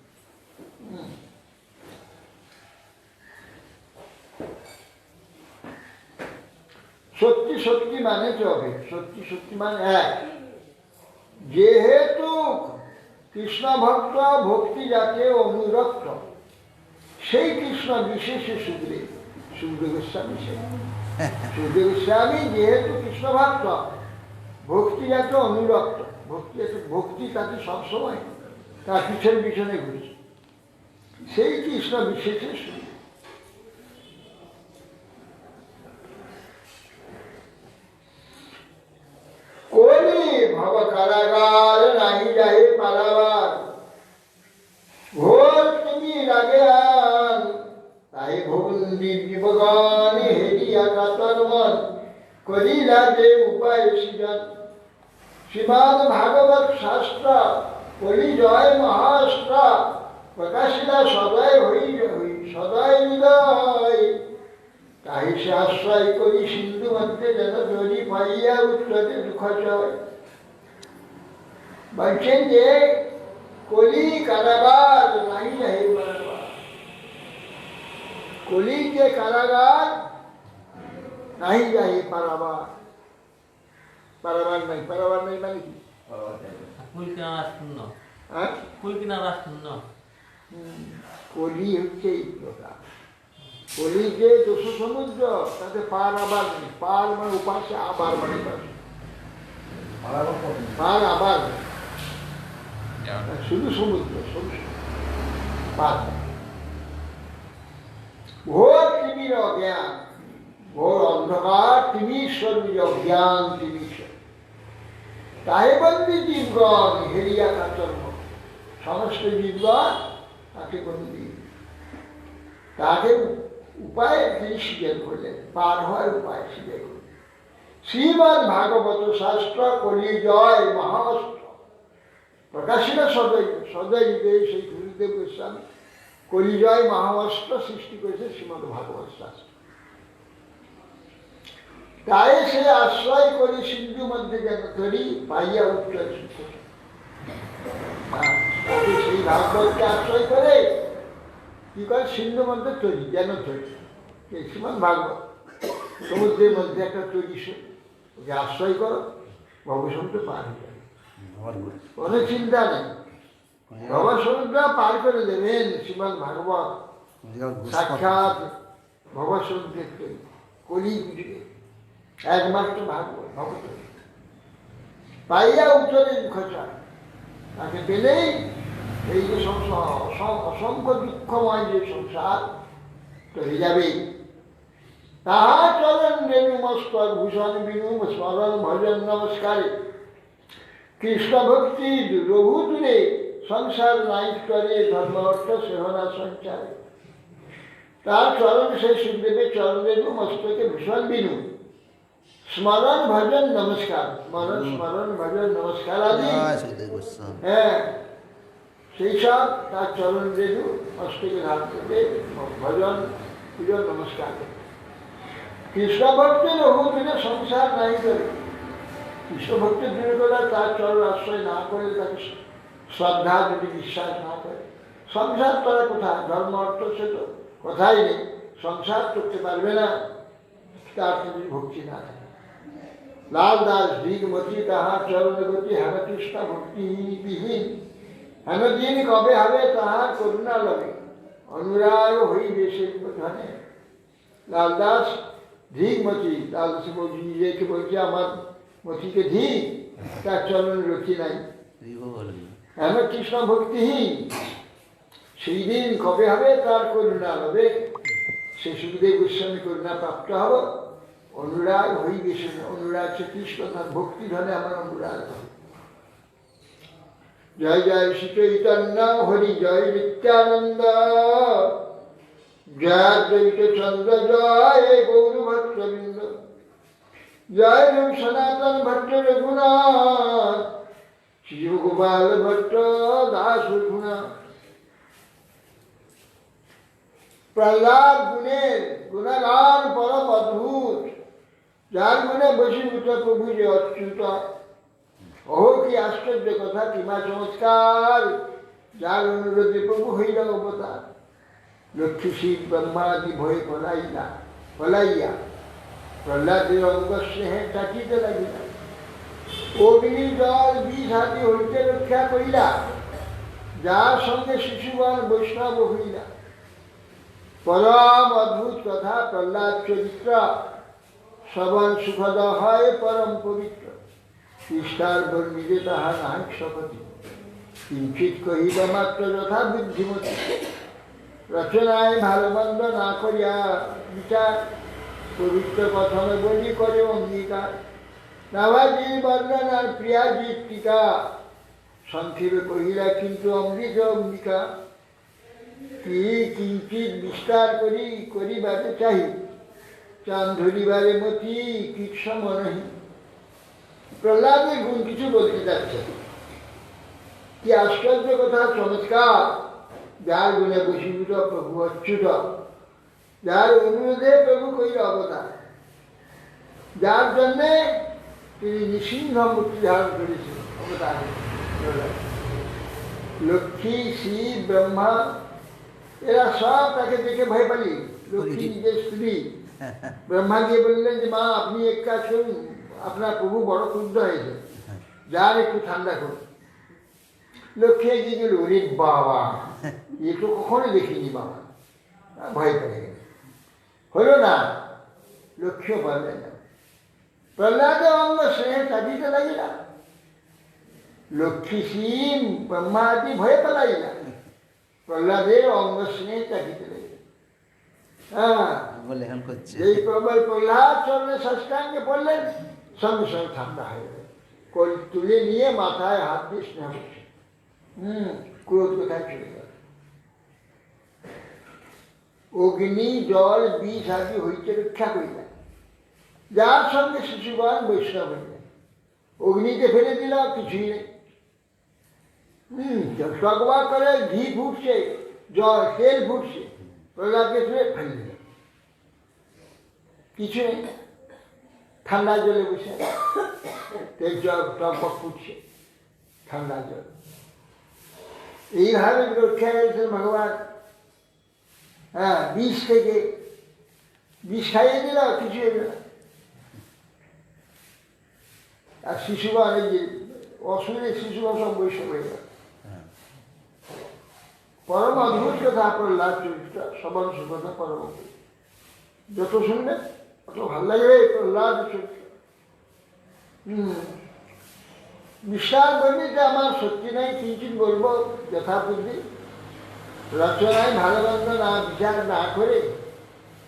সত্যি সত্যি মানে কি হবে? সত্যি সত্যি মানে এক। যেহেতু কৃষ্ণ ভক্ত ভক্তি যাতে অনুরক্ত, সেই কৃষ্ণ বিশেষে সুখদেব, সুখদেব গোস্বামী, সুখদেব গোস্বামী যেহেতু কৃষ্ণ ভক্ত, ভক্তি যাতে অনুরক্ত, ভক্তি তাকে সবসময় তার পিছনে পিছনে ঘুরছে, সেই কৃষ্ণ বিশেষে সুখদেব। কলি ভব কারাগার নাহি যাহে পালাবার, ঘোর তুমি লাগে আন তাই ভবন্দি বিভগান হেরিয়া কাতর মন কলিলা যে উপায় সৃজন। শ্রীমদ ভাগবত শাস্ত্র কলি জয় মহাস্ত্র প্রকাশিলা সদয় হই সদয় হৃদয় তাই সে আশ্রয় করি সিন্ধু মধ্যে যেন তৈরি পাইয়া উত্তরে দুঃখ চয়। বলছেন যে কলি কারাগার নাই যাই পারাবার, কলি যে কারাগার নাই যাই পারাবার, পারাবার নাই, পারাবার নাই মানে কি? কুল কিনারা শূন্য, হ্যাঁ, কুল কিনারা শূন্য। কলি হচ্ছে এই প্রকার। কলি যে দোষ সমুদ্র, তাতে পার আবার নেই। পার মানে উপাসে, আবার মানে পাশে। পার আবার নেই। শুধু সমুদ্র, পার। ঘোর তিমির অজ্ঞান, ঘোর অন্ধকার তিমিশ্বর নিজ অজ্ঞান তিমিশ্বর। তাহে বন্দি জীবগণ হেরিয়া কাচর্ম, সমস্ত জীবগণ তাকে বন্দি। তাকে উপায় তিনি স্বীকার করলেন, পার হওয়ার উপায় স্বীকার করলেন। শ্রীমদ ভাগবত শাস্ত্র কলি জয় মহাস্ত্র প্রকাশিত সদয় সদয় সেই গুরুদেব গোস্বামী কলিজয় মহাস্ত্র সৃষ্টি করেছে শ্রীমদ ভাগবত শাস্ত্র। তাই সে আশ্রয় করি সিন্ধু মধ্যে যেন ধরি পাইয়া উত্তর সুখ। সেই ভাগবতকে আশ্রয় করে কি করে? সিন্ধু মধ্যে তৈরি যেন তৈরি। এই শ্রীমদ ভাগবত সমুদ্রের মধ্যে একটা তৈরি, ওকে আশ্রয় করো, ভবসমুদ্র পার হয়ে যাবে, কোনো চিন্তা নেই। ভবসমুদ্র পার করে দেবেন শ্রীমদ ভাগবত, সাক্ষাৎ ভবসমুদ্রের তৈরি, কলি যুগে একমাত্র ভাগবত ভগবত পাইয়া উত্তরে দুঃখ চায়। তাকে পেলেই এই যে সংসার, অসংখ্য দুঃখময় যে সংসার চলে যাবে। তাহা চরণ রেণু মস্তক ভূষণ বিনু স্মরণ ভজন নমস্কারে কৃষ্ণ ভক্তি রঘু দূরে সংসার নাই করে ধর্ম অর্থ সেহনা সঞ্চারে। তার চরণ সে সুখদেবের চরণ রেণু মস্তকে ভূষণ বিনু স্মরণ ভজন নমস্কার, স্মরণ স্মরণ ভজন নমস্কার আদি, হ্যাঁ সেই সব তার চরণ রেণু মস্তকে ধারণ করবে, ভজন পূজন নমস্কার করবে। কৃষ্ণ ভক্তের রঘুদূরে সংসার নাই করে, কৃষ্ণ ভক্তের দৃঢ়তা তার চরণ আশ্রয় না করে, তাকে শ্রদ্ধা যদি বিশ্বাস না করে, সংসার তারা কোথায়? ধর্ম অর্থ সে তো কথাই নেই, সংসার করতে পারবে না তার যদি ভক্তি না থাকে। লাল দাস দিগমতি তাহার চরণ গতি হেন কৃষ্ণ ভক্তিবিহীন, হেন দিন কবে হবে তাহার করুণা লবে, অনুরাগ হইবে সে ধনে। লাল দাস ধিকমতি, লাল দাস বলছি, নিজেকে বলছে আমার মতিকে ধিক, তার চরণ রতি নাই, হেন কৃষ্ণ ভক্তিহীন, সেই দিন কবে হবে তার করুণা লবে। সে সুখদেব গোস্বামী করুণা প্রাপ্ত হব, অনুরাগ হইবে সে, অনুরাগ সে কৃষ্ণ, তার ভক্তি ধনে আমার অনুরাগ হবে। জয় জয় শ্রী চৈতন্য হরি জয় নিত্যানন্দ, জয় দ্বৈত চন্দ্র জয় গৌর ভক্তবৃন্দ, জয় রূপ সনাতন ভট্ট রঘুনাথ, শিব গোপাল ভট্ট দাস রঘুনাথ। প্রহ্লাদ গুণের গুণগান পরম অদ্ভুত, যার গুণে বশীভূত প্রভু যে অচ্যুত। ওহ কি আশ্চর্য কথা, কিমা চমৎকার, যার অনুরোধে প্রভু হইল অবতার। লক্ষ্মী শিব ব্রহ্মাদি ভয়ে পলাইয়া প্রহ্লাদের অঙ্গ স্নেহে ডাকিতে লাগিলা। অগ্নি জল বিষ হাতি হইতে রক্ষা করিলা, যার সঙ্গে শিশুগণ বৈষ্ণব হইলা। পরম অদ্ভুত কথা প্রহ্লাদ চরিত্র, শ্রবণ সুখদ হয় পরম পবিত্র। কৃষ্ণার বর্ণিতে তাহা নাহিক শপথি, কিঞ্চিত কহিল মাত্র যথা বুদ্ধিমতী। রচনায় ভালো মন্দ না করিয়া বিচার, পবিত্র কথমে বলি করে অঙ্গীকার। নাভাজি বর্ণনার প্রিয়াজি টিকা, সংক্ষেপে কহিলা কিন্তু অমৃত অম্বিকা। কি কিঞ্চিত বিস্তার করিবারে চাহি, চান ধরিবারে মতি কৃষ্ণ মনহি। প্রহ্লাদের গুণ কিছু বলতে যাচ্ছে, কি আশ্চর্য কথা, চমৎকার, যার গুণে বশীভূত প্রভু অচ্যুত। যার অনুরোধে প্রভু কইল অবতার, যার জন্যে তিনি নৃসিংহ মূর্তি ধারণ করেছেন অবতার। লক্ষ্মী, শিব, ব্রহ্মা এরা সব তাকে দেখে ভয় পালি। লক্ষ্মী নিজের স্ত্রী ব্রহ্মা গিয়ে বললেন যে মা আপনি এক কাজ করুন, আপনার প্রভু বড় ক্রুদ্ধ হয়েছে, যার একটু ঠান্ডা করুন। লক্ষ্মী এগিয়ে গেল, ওরে বাবা এ তো কখনো দেখিনি বাবা, ভয় পেয়ে গেল, হলো না। লক্ষ্মীও পারলেন না। প্রহ্লাদের অঙ্গ স্নেহে কাঁদিতে লাগিলা, লক্ষ্মী শিব ব্রহ্মা আদি ভয় পালাইলা, প্রহ্লাদের অঙ্গ স্নেহে কাঁদিতে লাগিলা। হ্যাঁ, লেখন করছে যেই প্রবল প্রহ্লাদ চরণে ষষ্ঠাঙ্গে পড়লেন, সঙ্গে সঙ্গে ঠান্ডা হয়ে গেল। কোল তুলে নিয়ে মাথায় হাত দিয়ে স্নেহ করছে। ক্রোধ কোথায় চলে গেল। অগ্নি, জল, বিষ আদি হইতে রক্ষা করিলেন, যার সঙ্গে শিশুগণ বৈষ্ণব হইলেন। অগ্নিতে ফেলে দিল, কিছুই নেই। সকবা করে ঘি ফুটছে, জল তেল ফুটছে, প্রহ্লাদকে ফেলে দিল, কিছু নেই। ঠান্ডা জলে বসে তেল জল টক ফুটছে, ঠান্ডা জল। এইভাবে রক্ষা করেছেন ভগবান। হ্যাঁ, বিষ থেকে বিষ খাইয়ে দিল, কিছু এলো না। আর শিশুগণ, এই যে অসুরের শিশুগণ সব বৈষ্ণব হয়ে গেল। পরম অদ্ভুত কথা প্রহ্লাদ চরিত্র, সবার সুকথা পরম অদ্ভুত। যত শুনবেন অত ভাল লাগবে প্রহ্লাদ চরিত্র। বিশ্বাস করবি যে আমার সত্যি নাই, কিঞ্চিত বলবো যথাবুদ্ধি। রচনায় ভালো মন্দ না বিচার না করে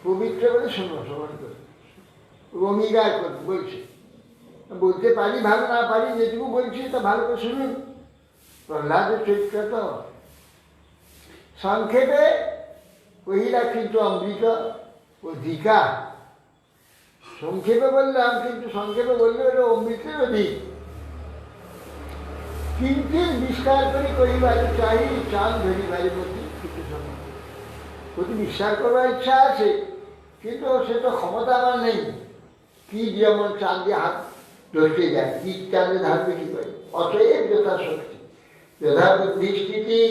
পবিত্র বলে শুনবো, শ্রবণ করে অঙ্গীকার করবো। বলছে বলতে পারি, ভালো না পারি, যেটুকু বলছি তা ভালো করে শুনুন। প্রহ্লাদের চরিত্র তো সংক্ষেপে কহিলা, কিন্তু অমৃত অধিকার। সংক্ষেপে বললাম, কিন্তু সংক্ষেপে বললে ওটা অমৃতের অধিক। কিঞ্চিত বিস্তার করে কহিবারে চাই, চাঁদ ধরিবারে প্রতি কিছু সময় প্রতি বিশ্বাস করবার ইচ্ছা আছে, কিন্তু সে তো ক্ষমতা আমার নেই। কি যেমন চাঁদ দিয়ে হাত ধরতে যায়, কি চাঁদে ধারবে কি করে? অতএব যথাশক্তি যথা বুদ্ধিস্থিতি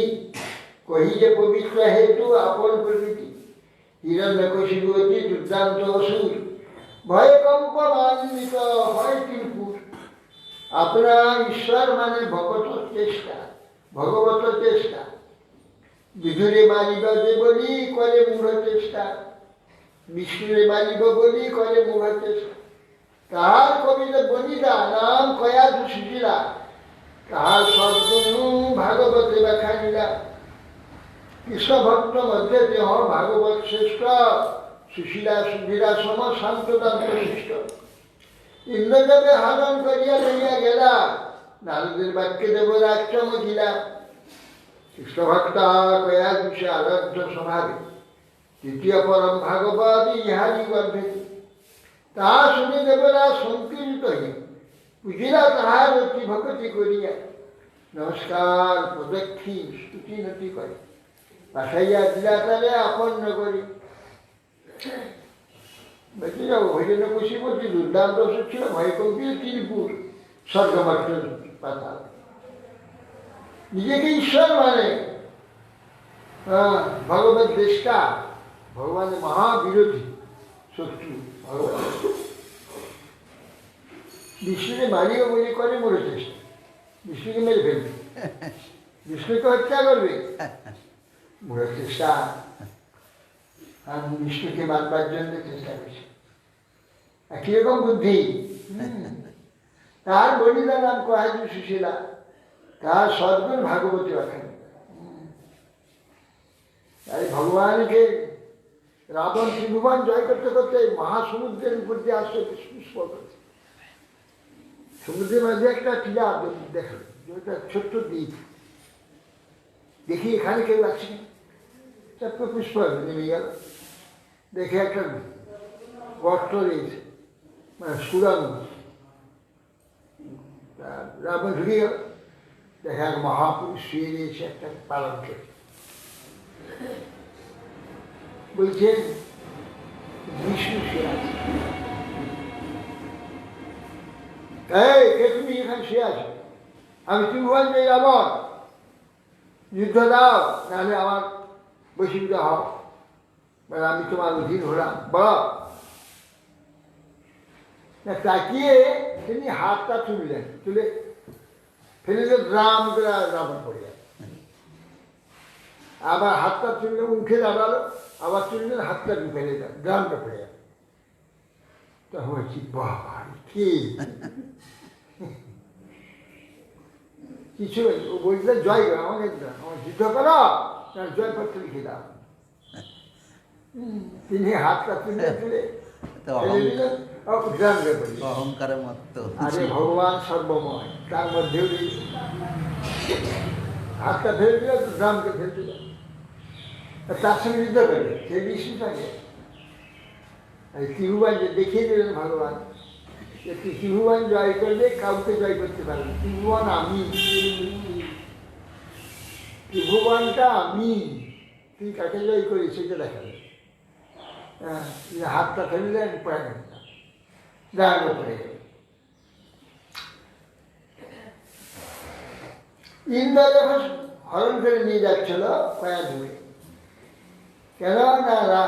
কহি যে পবিত্র হেতু আপন প্রকৃতি। হিরণ্যকশিপু অতি দুর্দান্ত অসুর, ভয়ে কম্পমান্বিত হয় তিরপুর। আপনার ঈশ্বর মানে ভগত চেষ্টা, ভগবত চেষ্টা। বিধুরে মারিব যে বলি করে মূঢ় চেষ্টা, বিষ্ণুরে মারিব বলি করে মূঢ় চেষ্টা। কাহার কবিতা বনিতা নাম কয়া সুশীলা, কাহার সদ্গুণু ভাগবতে বাখানিলা। কৃষ্ণ ভক্ত মধ্যে দেহ ভাগবত শ্রেষ্ঠ, সুশীলা সুধীরা সম শান্তদান্ত শিষ্ট। ইন্দ্রদেবে হারণ করিয়া লইয়া গেলা, নারদের বাক্যে দেবরাজ চমকিলা। কৃষ্ণ ভক্ত কয়া দুষে আরাধ্য স্বভাবে, তৃতীয় পরম ভাগবত ইহারি গর্ভে। তাহা শুনে দেবরাজ সংকীর্ণিত হইয়া বুঝিলা তাহার অতি ভক্তি করিয়া, নমস্কার প্রদক্ষিণ স্তুতি নতি করে পাঠাইয়া দিলা তারে আপন্ন করি। বেঁচে যাবো হইলেন বসি বলছি, দুর্দান্ত অসুখ ছিল, ভয় কম্পিয়ে তিরপুর স্বর্গমাত্র পাতাল। নিজেকে ঈশ্বর মানে, ভগবত দেষ্টা, ভগবানের মহাবিরোধী শত্রু ভগবান। বিষ্ণুকে মারিও বলি করে মরে চেষ্টা, বিষ্ণুকে মেরে ফেলবে, বিষ্ণুকে হত্যা করবে, মরে চেষ্টা। আর বিষ্ণুকে মারবার জন্য চেষ্টা করছে। একই রকম বুদ্ধি। তার বনিতা নাম কহাজু সুশীলা, তার সদ্গুণ ভাগবতী অখানি। তাই ভগবানকে রাবণ ত্রিভুবন জয় করতে করতে মহাসমুদ্রের উপর দিয়ে আসছে, পুষ্প করছে। সমুদ্রের মাঝে একটা টিলা দেখল, যেটা ছোট্ট দ্বীপ। দেখি এখানে কেউ আছে, চারটে পুষ্প নেমে গেল। দেখে একটা গর্ত রয়েছে, মানে সুরানো। রাবণ ঢুকে গেল, দেখে এক মহাপুরুষ শুয়ে রয়েছে একটা পালঙ্কে। বলছেন বিষ্ণু শুয়ে আছে। এই কে তুমি এখানে শুয়ে আছো? আমি ত্রিভুবন জয়ী রাবণ, যুদ্ধ দাও, নাহলে আমার বৈশিষ্ট্য হও, আমি তোমার অধীন হলাম। বল। তাকিয়ে তিনি হাতটা তুললেন, তুলে ফেলে ড্রাম করে রাবণ পড়ে যায়। আবার হাতটা তুললে উঠে দাঁড়ালো, আবার তুললেন, হাতটা ফেলে দেন, ড্রামটা পড়ে যায়। তখন বলছি বাবা কি কিছু ও বলছে জয় করো, আমাকে আমার যুদ্ধ করো, জয়পত্র লিখে দাও। তিনি হাতটা তুলে তুলে তো ফেলে দিলেন, ড্রামটা পড়ে যায়। অহংকারের মতো আরে ভগবান সর্বময়, তার মধ্যেও হাতটা ফেলে দিল, ড্রামকে ফেলে দিল, তার সঙ্গে যুদ্ধ করে সে বিষ্ণু থাকে। ত্রিভুবন যে দেখিয়ে দিলেন ভগবান, যে ত্রিভুবন জয় করলে কাউকে জয় করতে পারবে। ত্রিভুবন আমি, ত্রিভুবনটা আমি, তুই কাকে জয় করি সেটা দেখাবে। হাতটা ফেলে দেন, পড়ে গেল, দাঁড়ানো পড়ে গেল। ইন্দ্র যখন হরণ করে নিয়ে যাচ্ছিল কয়া ধুয়ে, কেন না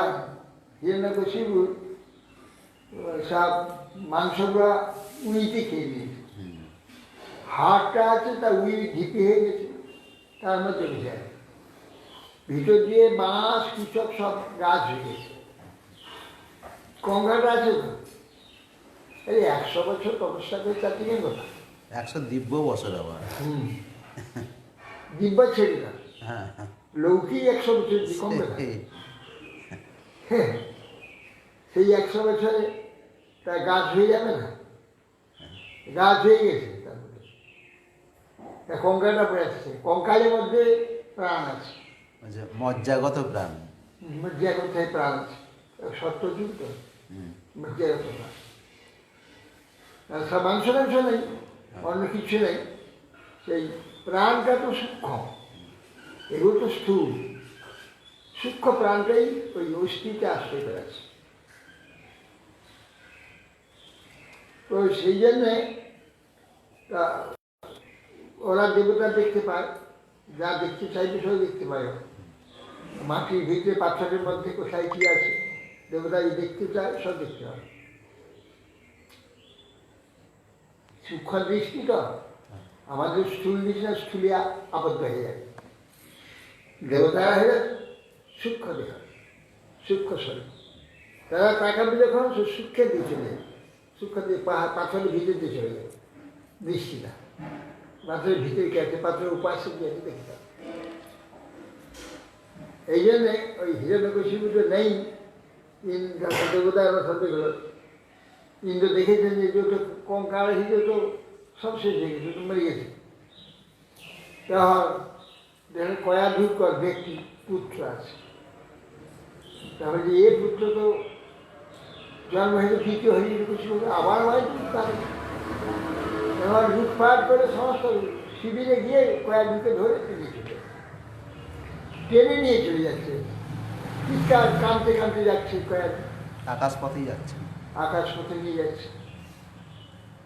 হিরণ্যকশিপু সব মাংসগুলা উইতে খেয়ে নিয়েছে, হাড়টা আছে তা উই ঢিপি হয়ে গেছে, তার মধ্যে ভেসে আছে, ভিতর দিয়ে বাঁশ কৃষক সব গাছ হয়ে গেছে। কংগ্রাটা আছে তো, এই 100 বছর তপস্যা করে তার থেকে কথা 100 দিব্য বছর আবার। দিব্যা ছেড়ে না, হ্যাঁ হ্যাঁ লৌকিক 100 বছর কমবে না। হ্যাঁ, সেই 100 বছরে তার গাছ হয়ে যাবে না, গাছ হয়ে গেছে। তারপরে কঙ্কালটা পড়ে আসছে, কঙ্কালের মধ্যে প্রাণ আছে, মজ্জাগত প্রাণ। মজ্জা কোথায় প্রাণ আছে, সত্যযুগ তো মজ্জাগত প্রাণ। সব মাংস টাংস নেই, অন্য কিছু নেই, সেই প্রাণটা তো সূক্ষ্ম, এগুলো তো স্থূল, সূক্ষ্ম প্রাণটাই ওই অস্থিতে আশ্রয় করে আছে। তো সেই জন্যে ওরা দেবতা দেখতে পায়, যা দেখতে চাইবে সব দেখতে পায়। মাটির ভিতরে পাথরের মধ্যে কোথায় কি আছে, দেবতা দেখতে চায়, সব দেখতে হয়। সূক্ষ্ম দৃষ্টি তো আমাদের স্থূল দৃষ্টি না, স্থূলিয়া আবদ্ধ হয়ে যায়। দেবতারা হয়ে সূক্ষ্ম দেখা, সূক্ষ্ম শরীর, তারা তাকাবে যখন সূক্ষ্মের দিয়ে চলে যায়, সূক্ষ্ম দিয়ে পাথরের ভিতর দিয়ে চলে যায় দৃষ্টিটা, পাথরের ভিতরে কে আছে, পাথরের উপাসে দিয়ে দেখতে। এই জন্যে ওই হিরণ্যকশিপুটা নেই, দেবতার সন্দেহ হল। ইন্দ্র দেখেছেন যে যত কঙ্কাল হিসেবে তো সব শেষ হয়ে গেছে, তো মরে গেছে। তখন দেখেন কয়াধুকর ব্যক্তি পুত্র আছে, তাহলে যে এ পুত্র তো জন্ম হয়েছে, দ্বিতীয় হয়ে কিছু আবার হয়, এবার লুটপাট করে সমস্ত শিবিরে গিয়ে কয়াধুকে ধরে টেনে নিয়ে চলে যাচ্ছে, চিৎকার কাঁদতে কাঁদতে যাচ্ছে, কয়াধু আকাশ পথেই যাচ্ছে, আকাশ পথে নিয়ে যাচ্ছে।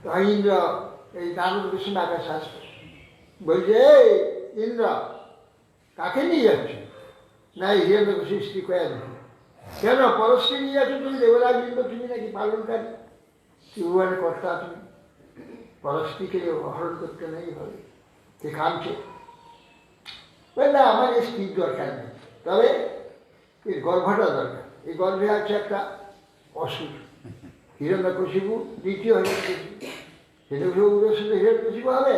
তো ইন্দ্র এই দানব ভীষণ আকাশ আসবে, বলছে এই ইন্দ্র কাকে নিয়ে যাচ্ছে? না হিরণ্যকশিপুর স্ত্রী কয়াধু। কেন পরশকে নিয়ে যাচ্ছ তুমি? দেবরাজ ইন্দ্র তুমি নাকি পালনকারী, ত্রিভুবনের কর্তা তুমি, পরশটিকে হরণ করতে নেই হবে, কে কাঁদছে? না আমার এই স্ত্রীর দরকার নেই, তবে এর গর্ভটা দরকার। এই গর্ভে আছে একটা অসুর, হিরণ্যকশিপু দ্বিতীয় হিরণ্যকশিপু, হিরণ্যকশিপুর সাথে হিরণ্যকশিপু হবে,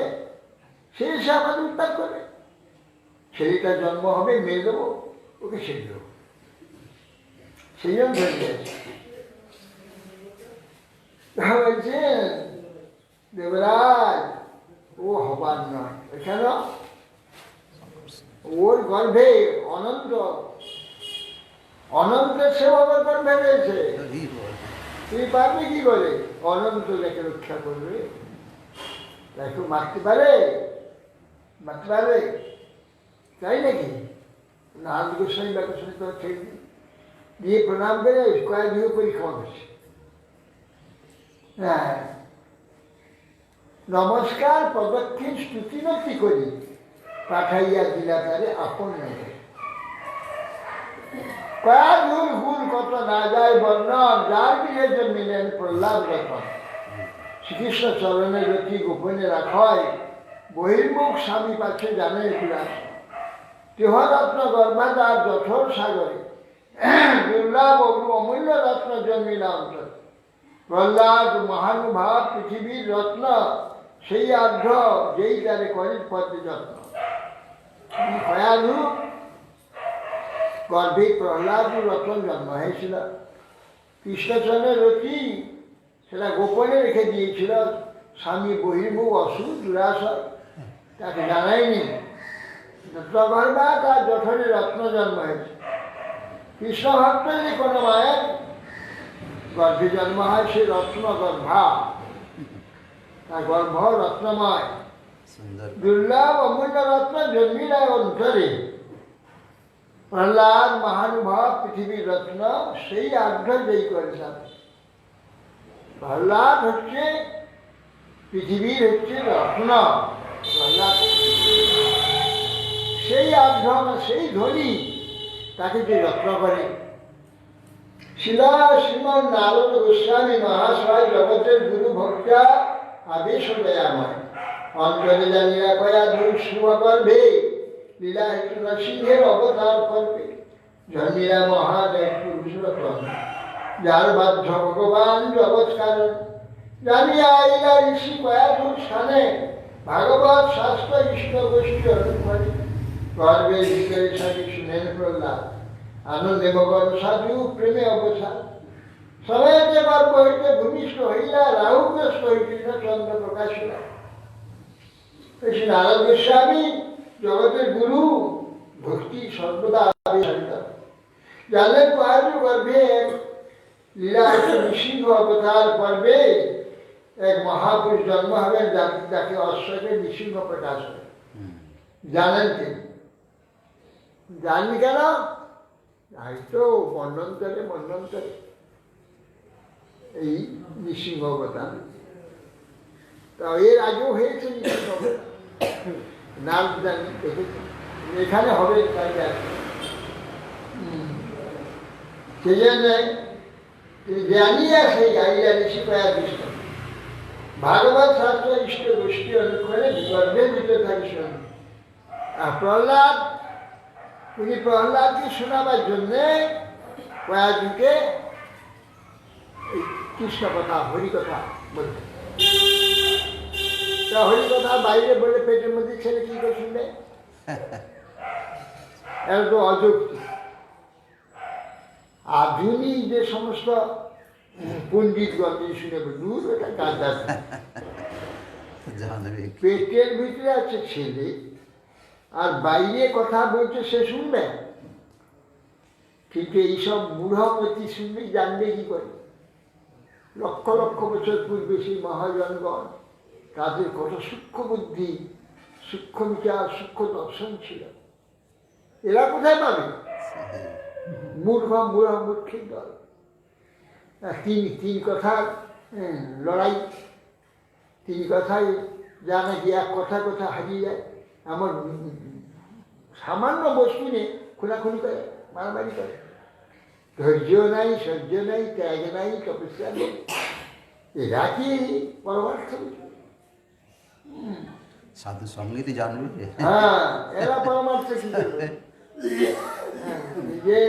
সে এসে আমাদের উদ্ধার করে, ছেলেটার জন্ম হবে, মেয়ে দেবো, ওকে ছেড়ে দেবো, সেই জন্য ধরে গেছে। বলছেন দেবরাজ ও হবার নয়, কেন? ওর গর্ভে অনন্ত, অনন্তের সেবকের গর্ভে রয়েছে, তুই পারবি কি করে? অনন্ত যাকে রক্ষা করবে, তাকে মারতে পারে, মারতে পারবে? তাই নাকি? নারদ গোস্বামী ব্যাপার শুনে তো ছেড়ে দিই, দিয়ে প্রণাম করে কয়েক দিকে পরিক্রমা করছে। হ্যাঁ, নমস্কার প্রদক্ষিণ স্তুতিনতি করি পাঠাইয়া দিলা তারে আপন নগরে। কয়া দূর গুণ কত না যায় বর্ণন, যার গৃহে জন্মিলেন প্রহ্লাদ রতন। শ্রীকৃষ্ণ চরণের রতি গোপনে রাখয়, বহির্মুখ স্বামী পাচ্ছে জানে বিলাস। তেহরত্ন গর্ভাদার জঠর সাগরে, দুর্লভ অমূল্য রত্ন জন্মিলা অন্তর। প্রহ্লাদ মহানুভাব পৃথিবীর রত্ন, সেই আর্ধ যেই তারে করে পদ্মে যত্ন। কয়ালু গর্ভে প্রহ্লাদ রতন জন্ম হয়েছিল। কৃষ্ণচন্দ্রের রতি সেটা গোপনে রেখে দিয়েছিল। স্বামী বহির্মুখ অসুর দুরাশয় তাকে জানায়নি। রত্নগর্ভা তার জঠরে রত্ন জন্ম হয়েছে। কৃষ্ণ ভক্ত যদি কোনো মায়ের গর্ভে জন্ম হয়, সে রত্নগর্ভা, তার গর্ভ রত্নময়। সুন্দর। দুর্লভ অমূল্য রত্ন জন্মিলায় অন্তরে। প্রহ্লাদ মহানুভাব পৃথিবীর রত্ন, সেই আগ্রহ যেই করেছেন। প্রহ্লাদ হচ্ছে পৃথিবীর হচ্ছে রত্ন। প্রহ্লাদ সেই আগ্রহ, সেই ধনী, তাকে যে রত্ন করে। শিলা শ্রীমান নারদ গোস্বামী মহাশয় জগতের গুরু ভক্তা আদেশ দয়াময়। অন্তরে জানিয়া কয়া দূর সুমগর্ভে লীলা হেতু নরসিংহের অবতার করবে। জন্মিলা মহাদেব পুরুষ রতন, যার বাধ্য ভগবান জগৎ কারণ। জানিয়া আইলা ঋষি কয়া দূর স্থানে, ভাগবত শাস্ত্র ইষ্ট গোষ্ঠী অনুপরে। গর্বে ভিতরে সাথে শুনেন প্রহ্লাদ, আনন্দে মগন সাধু প্রেমে অবসাদ। সময়তে গর্ব হইতে ভূমিষ্ঠ হইলা, রাহুগ্রস্ত হইছিল চন্দ্র প্রকাশ হইলা। নারদ গোস্বামী জগতের গুরু, ভক্তি সর্বদা আবিষ্কৃত। জানেন কয়াজু গর্ভে লীলা নৃসিংহ অবতার পর্বে এক মহাপুরুষ জন্ম হবেন, যাকে অশ্বকে নৃসিংহ প্রকাশ হবে। জানেন কি? জানি কেন? হয়তো মন্বন্তরে এই নৃসিংহ অবতার। তা এর আগেও হয়েছে নৃসিংহ অবতার, নাম জানি, দেখেছি। এখানে হবে তাই জানি। সেই জন্য জানিয়া সেই আইয়া ঋষি কয়া দৃষ্ট, ভাগবত শাস্ত্র ইষ্ট গোষ্ঠী অনুক্ষণে গর্ভের ভিতরে থাকে শোনেন। আর প্রহ্লাদ, উনি প্রহ্লাদকে শোনাবার জন্যে কয়াজুকে কৃষ্ণ কথা, হরিকথা বলতে। তা হরিকথা বাইরে বলে পেটের মধ্যে ছেলে কি করে শুনবে? এটা তো অযুক্তি। আধুনিক যে সমস্ত পণ্ডিতগণ শুনে দূর, এটা গাঁদা। পেটের ভিতরে আছে ছেলে, আর বাইরে কথা বলছে, সে শুনবে? কিন্তু এইসব মূঢ়মতি শুনবে, জানবে কি করে? লক্ষ লক্ষ বছর পূর্বে সেই মহাজনগণ, তাদের কত সূক্ষ্ম বুদ্ধি, সূক্ষ্ম বিচার, সূক্ষ্ম দর্শন ছিল। এরা কোথায় পাবে? মূর্খের দল। তিন কথার লড়াই, তিন কথায় যা নাকি এক কথা হারিয়ে যায়। এমন সামান্য বস্তু নিয়ে খুনাখুনি করে, মারামারি করে। ধৈর্য নাই, সহ্য নাই, ত্যাগ নাই, তপস্যা নেই। এরা কি পরমার্থ? সাধু সঙ্গীত জানবে। হ্যাঁ, এরা পরমার্থ কি করবে? যে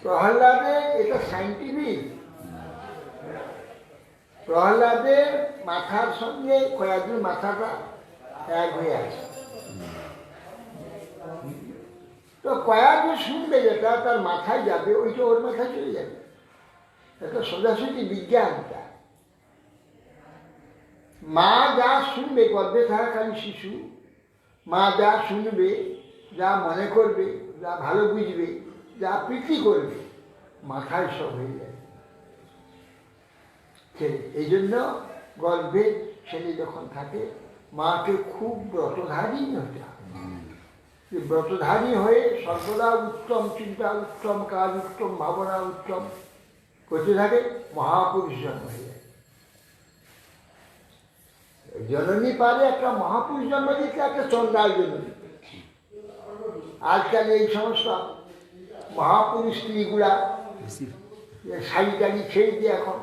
প্রহ্লাদের, এটা সাইন্টিফিক, প্রহ্লাদের মাথার সঙ্গে কয়াজুর মাথাটা এক হয়ে আছে। তো কয়াজু শুনবে যেটা তার মাথায় যাবে, ওইটা ওর মাথায় চলে যাবে। এটা সোজাসুজি বিজ্ঞানটা। মা যা শুনবে, গর্ভে থাকাকালীন শিশু, মা যা শুনবে, যা মনে করবে, যা ভালো বুঝবে, যা প্রীতি করবে, মাথায় সব হয়ে যাবে। এই জন্য গর্ভে ছেলে যখন থাকে, মাকে খুব ব্রতধারী হতে হবে। যে ব্রতধারী হয়ে সর্বদা উত্তম চিন্তা, উত্তম কাজ, উত্তম ভাবনা, উত্তম করতে থাকে, মহাপুরুষ জন্ম হয়ে যায়। জননী পারে একটা মহাপুরুষ জন্ম দিতে, একটা চন্দ্রাল জননী। আজকাল এই সমস্ত মহাপুরুষ স্ত্রীগুলা বেশি শাড়ি টাড়ি ছেড়ে দিয়ে এখন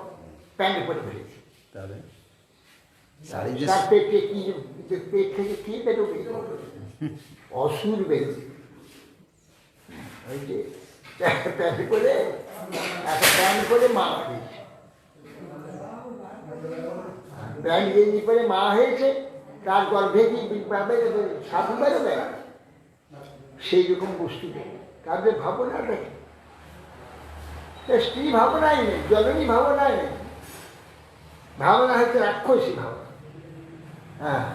প্যান্ট পরে ফেলেছে। তাহলে শাড়ি যে তার পেটে কি, পেট থেকে কি বেরোবে? অসুর বেরোবে। ওই যে প্যান্ট করে, একটা প্যান্ট করে মা হয়েছে, প্যান্ট গেঞ্জি করে মা হয়েছে, তার গর্ভে কি সাধু বেরোবে? সেই রকম বস্তু নেই তাদের ভাবনা দেখে। স্ত্রী ভাবনাই নেই, জননী ভাবনাই নেই, ভাবনা হচ্ছে রাক্ষসী ভাবনা। হ্যাঁ,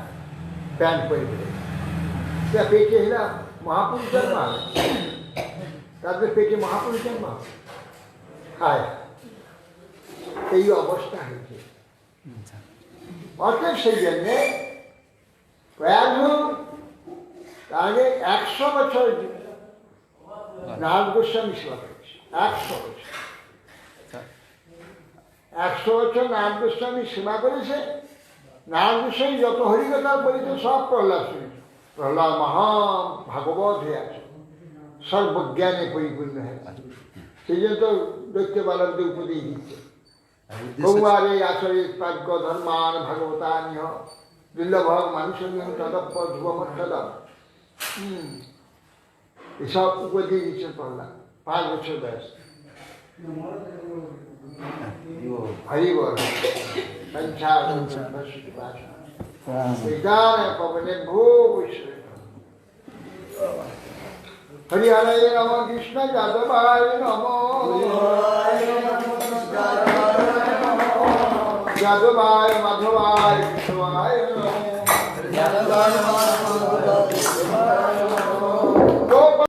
প্যান্ট পরে ফেলেছে। পেটে এরা মহাপুরুষ জন্ম হবে, তাদের পেটে মহাপুরুষ জন্ম হবে। হায়, এই অবস্থা হয়েছে। অর্থাৎ সেই জন্যে প্রয়াগ তাহলে 100 বছর নারদ গোস্বামী সেবা করেছে। 100 বছর, 100 বছর নারদ গোস্বামী সেবা করেছে। নারদ গোস্বামী যত হরিকথা বলেছে সব প্রহ্লাদ শুনেছে। প্রহ্লাদ মহান ভাগবত হয়ে আছে, সর্বজ্ঞানে পরিপূর্ণ হয়ে আছে। সেই জন্য তো দৈত্য বালকদের উপদেশ দিচ্ছে, গৌয়ারে আচরে প্রাজ্ঞ ধর্মান ভাগবতানিহ দুর্লভ মানুষ তদপ্প ধ্রুবমর্ষদম। এসব উপদেশ দিচ্ছে প্রহ্লাদ, 5 বছর বয়স। হরি বল পবনে ভূ হরি হরে নম কৃষ্ণ যাদবায় নম, যাদবায় মাধবায় কৃষ্ণায় নম।